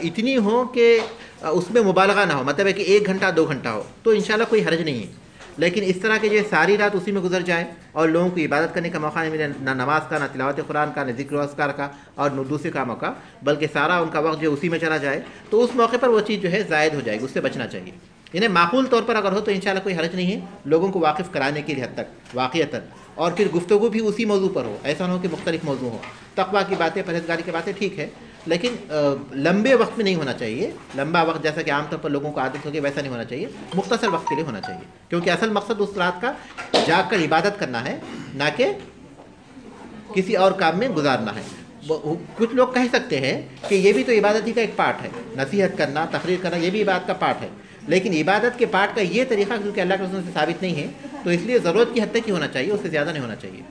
اتنی ہوں کہ اس میں مبالغہ نہ ہو، مطلب ہے کہ 1 گھنٹہ 2 گھنٹہ ہو، تو انشاءاللہ کوئی حرج نہیں ہے۔ لیکن اس طرح کے جو ساری رات اسی میں گزر جائے اور لوگوں کو عبادت کرنے کا موقع نہیں ملے، نہ نماز کا، نہ تلاوت قرآن کا، نہ ذکر و اذکار کا اور نہ دوسرے کاموں کا، بلکہ سارا ان کا وقت جو اسی میں چلا جائے، تو اس موقع پر وہ چیز جو ہے زائد ہو جائے گی، اس سے بچنا چاہیے۔ یعنی معقول طور پر اگر ہو تو انشاءاللہ کوئی حرج نہیں ہے لوگوں کو واقف کرانے کے لیے حد تک واقعتاً، اور پھر گفتگو بھی اسی موضوع پر ہو، ایسا نہ ہو کہ مختلف موضوع ہو۔ تقویٰ کی باتیں، پرہیزگاری کی باتیں ٹھیک ہے، لیکن لمبے وقت میں نہیں ہونا چاہیے، لمبا وقت جیسا کہ عام طور پر لوگوں کو عادت ہوگی ویسا نہیں ہونا چاہیے، مختصر وقت کے لیے ہونا چاہیے، کیونکہ اصل مقصد اس رات کا جاگ کر عبادت کرنا ہے، نہ کہ کسی اور کام میں گزارنا ہے۔ کچھ لوگ کہہ سکتے ہیں کہ یہ بھی تو عبادت ہی کا ایک پارٹ ہے، نصیحت کرنا، تقریر کرنا، یہ بھی عبادت کا پارٹ ہے، لیکن عبادت کے پارٹ کا یہ طریقہ کیونکہ اللہ کے رسول سے ثابت نہیں ہے، تو اس لیے ضرورت کی حد تک ہی ہونا چاہیے، اس سے زیادہ نہیں ہونا چاہیے۔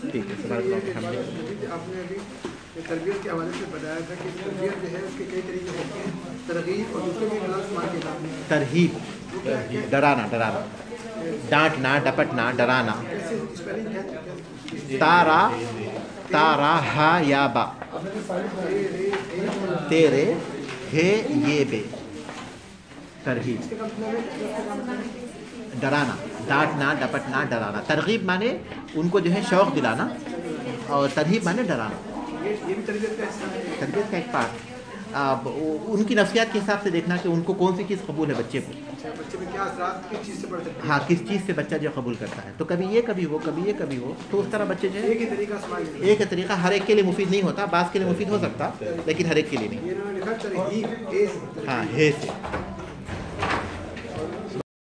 ٹھیک ہے، سبحان اللہ۔ آپ نے ابھی تربیت کے حوالے سے بتایا تھا کہ تربیت جو ہے اس کے کئی طریقے ہوتے ہیں، ترغیب اور دوسرے کے خلاف استعمال کیا جاتا ہے۔ ترہیب، ڈرانا، ڈانٹنا، ڈپٹنا، ڈرانا۔ تارا ہا یا با، تیرے ہے یہ بے، ترہیب، ڈرانا، ڈانٹنا، ڈپٹنا، ڈرانا۔ ترغیب مانے ان کو جو ہے شوق دلانا، اور ترہیب مانے ڈرانا۔ یہ بھی تربیت کا ایک پارٹ، ان کی نفسیات کے حساب سے دیکھنا کہ ان کو کون سی چیز قبول ہے بچے کو، بچے میں کیا اثرات کس چیز سے پڑ سکتے ہیں، ہاں کس چیز سے بچہ جو قبول کرتا ہے، تو کبھی یہ کبھی وہ، کبھی یہ کبھی وہ، تو اس طرح بچے جو ہے ایک ہی طریقہ استعمال کیا۔ ایک طریقہ ہر ایک کے لیے مفید نہیں ہوتا، بعض کے لیے مفید ہو سکتا لیکن ہر ایک کے لیے نہیں۔ یہ انہوں نے لکھا ترغیب، ہاں ہے سے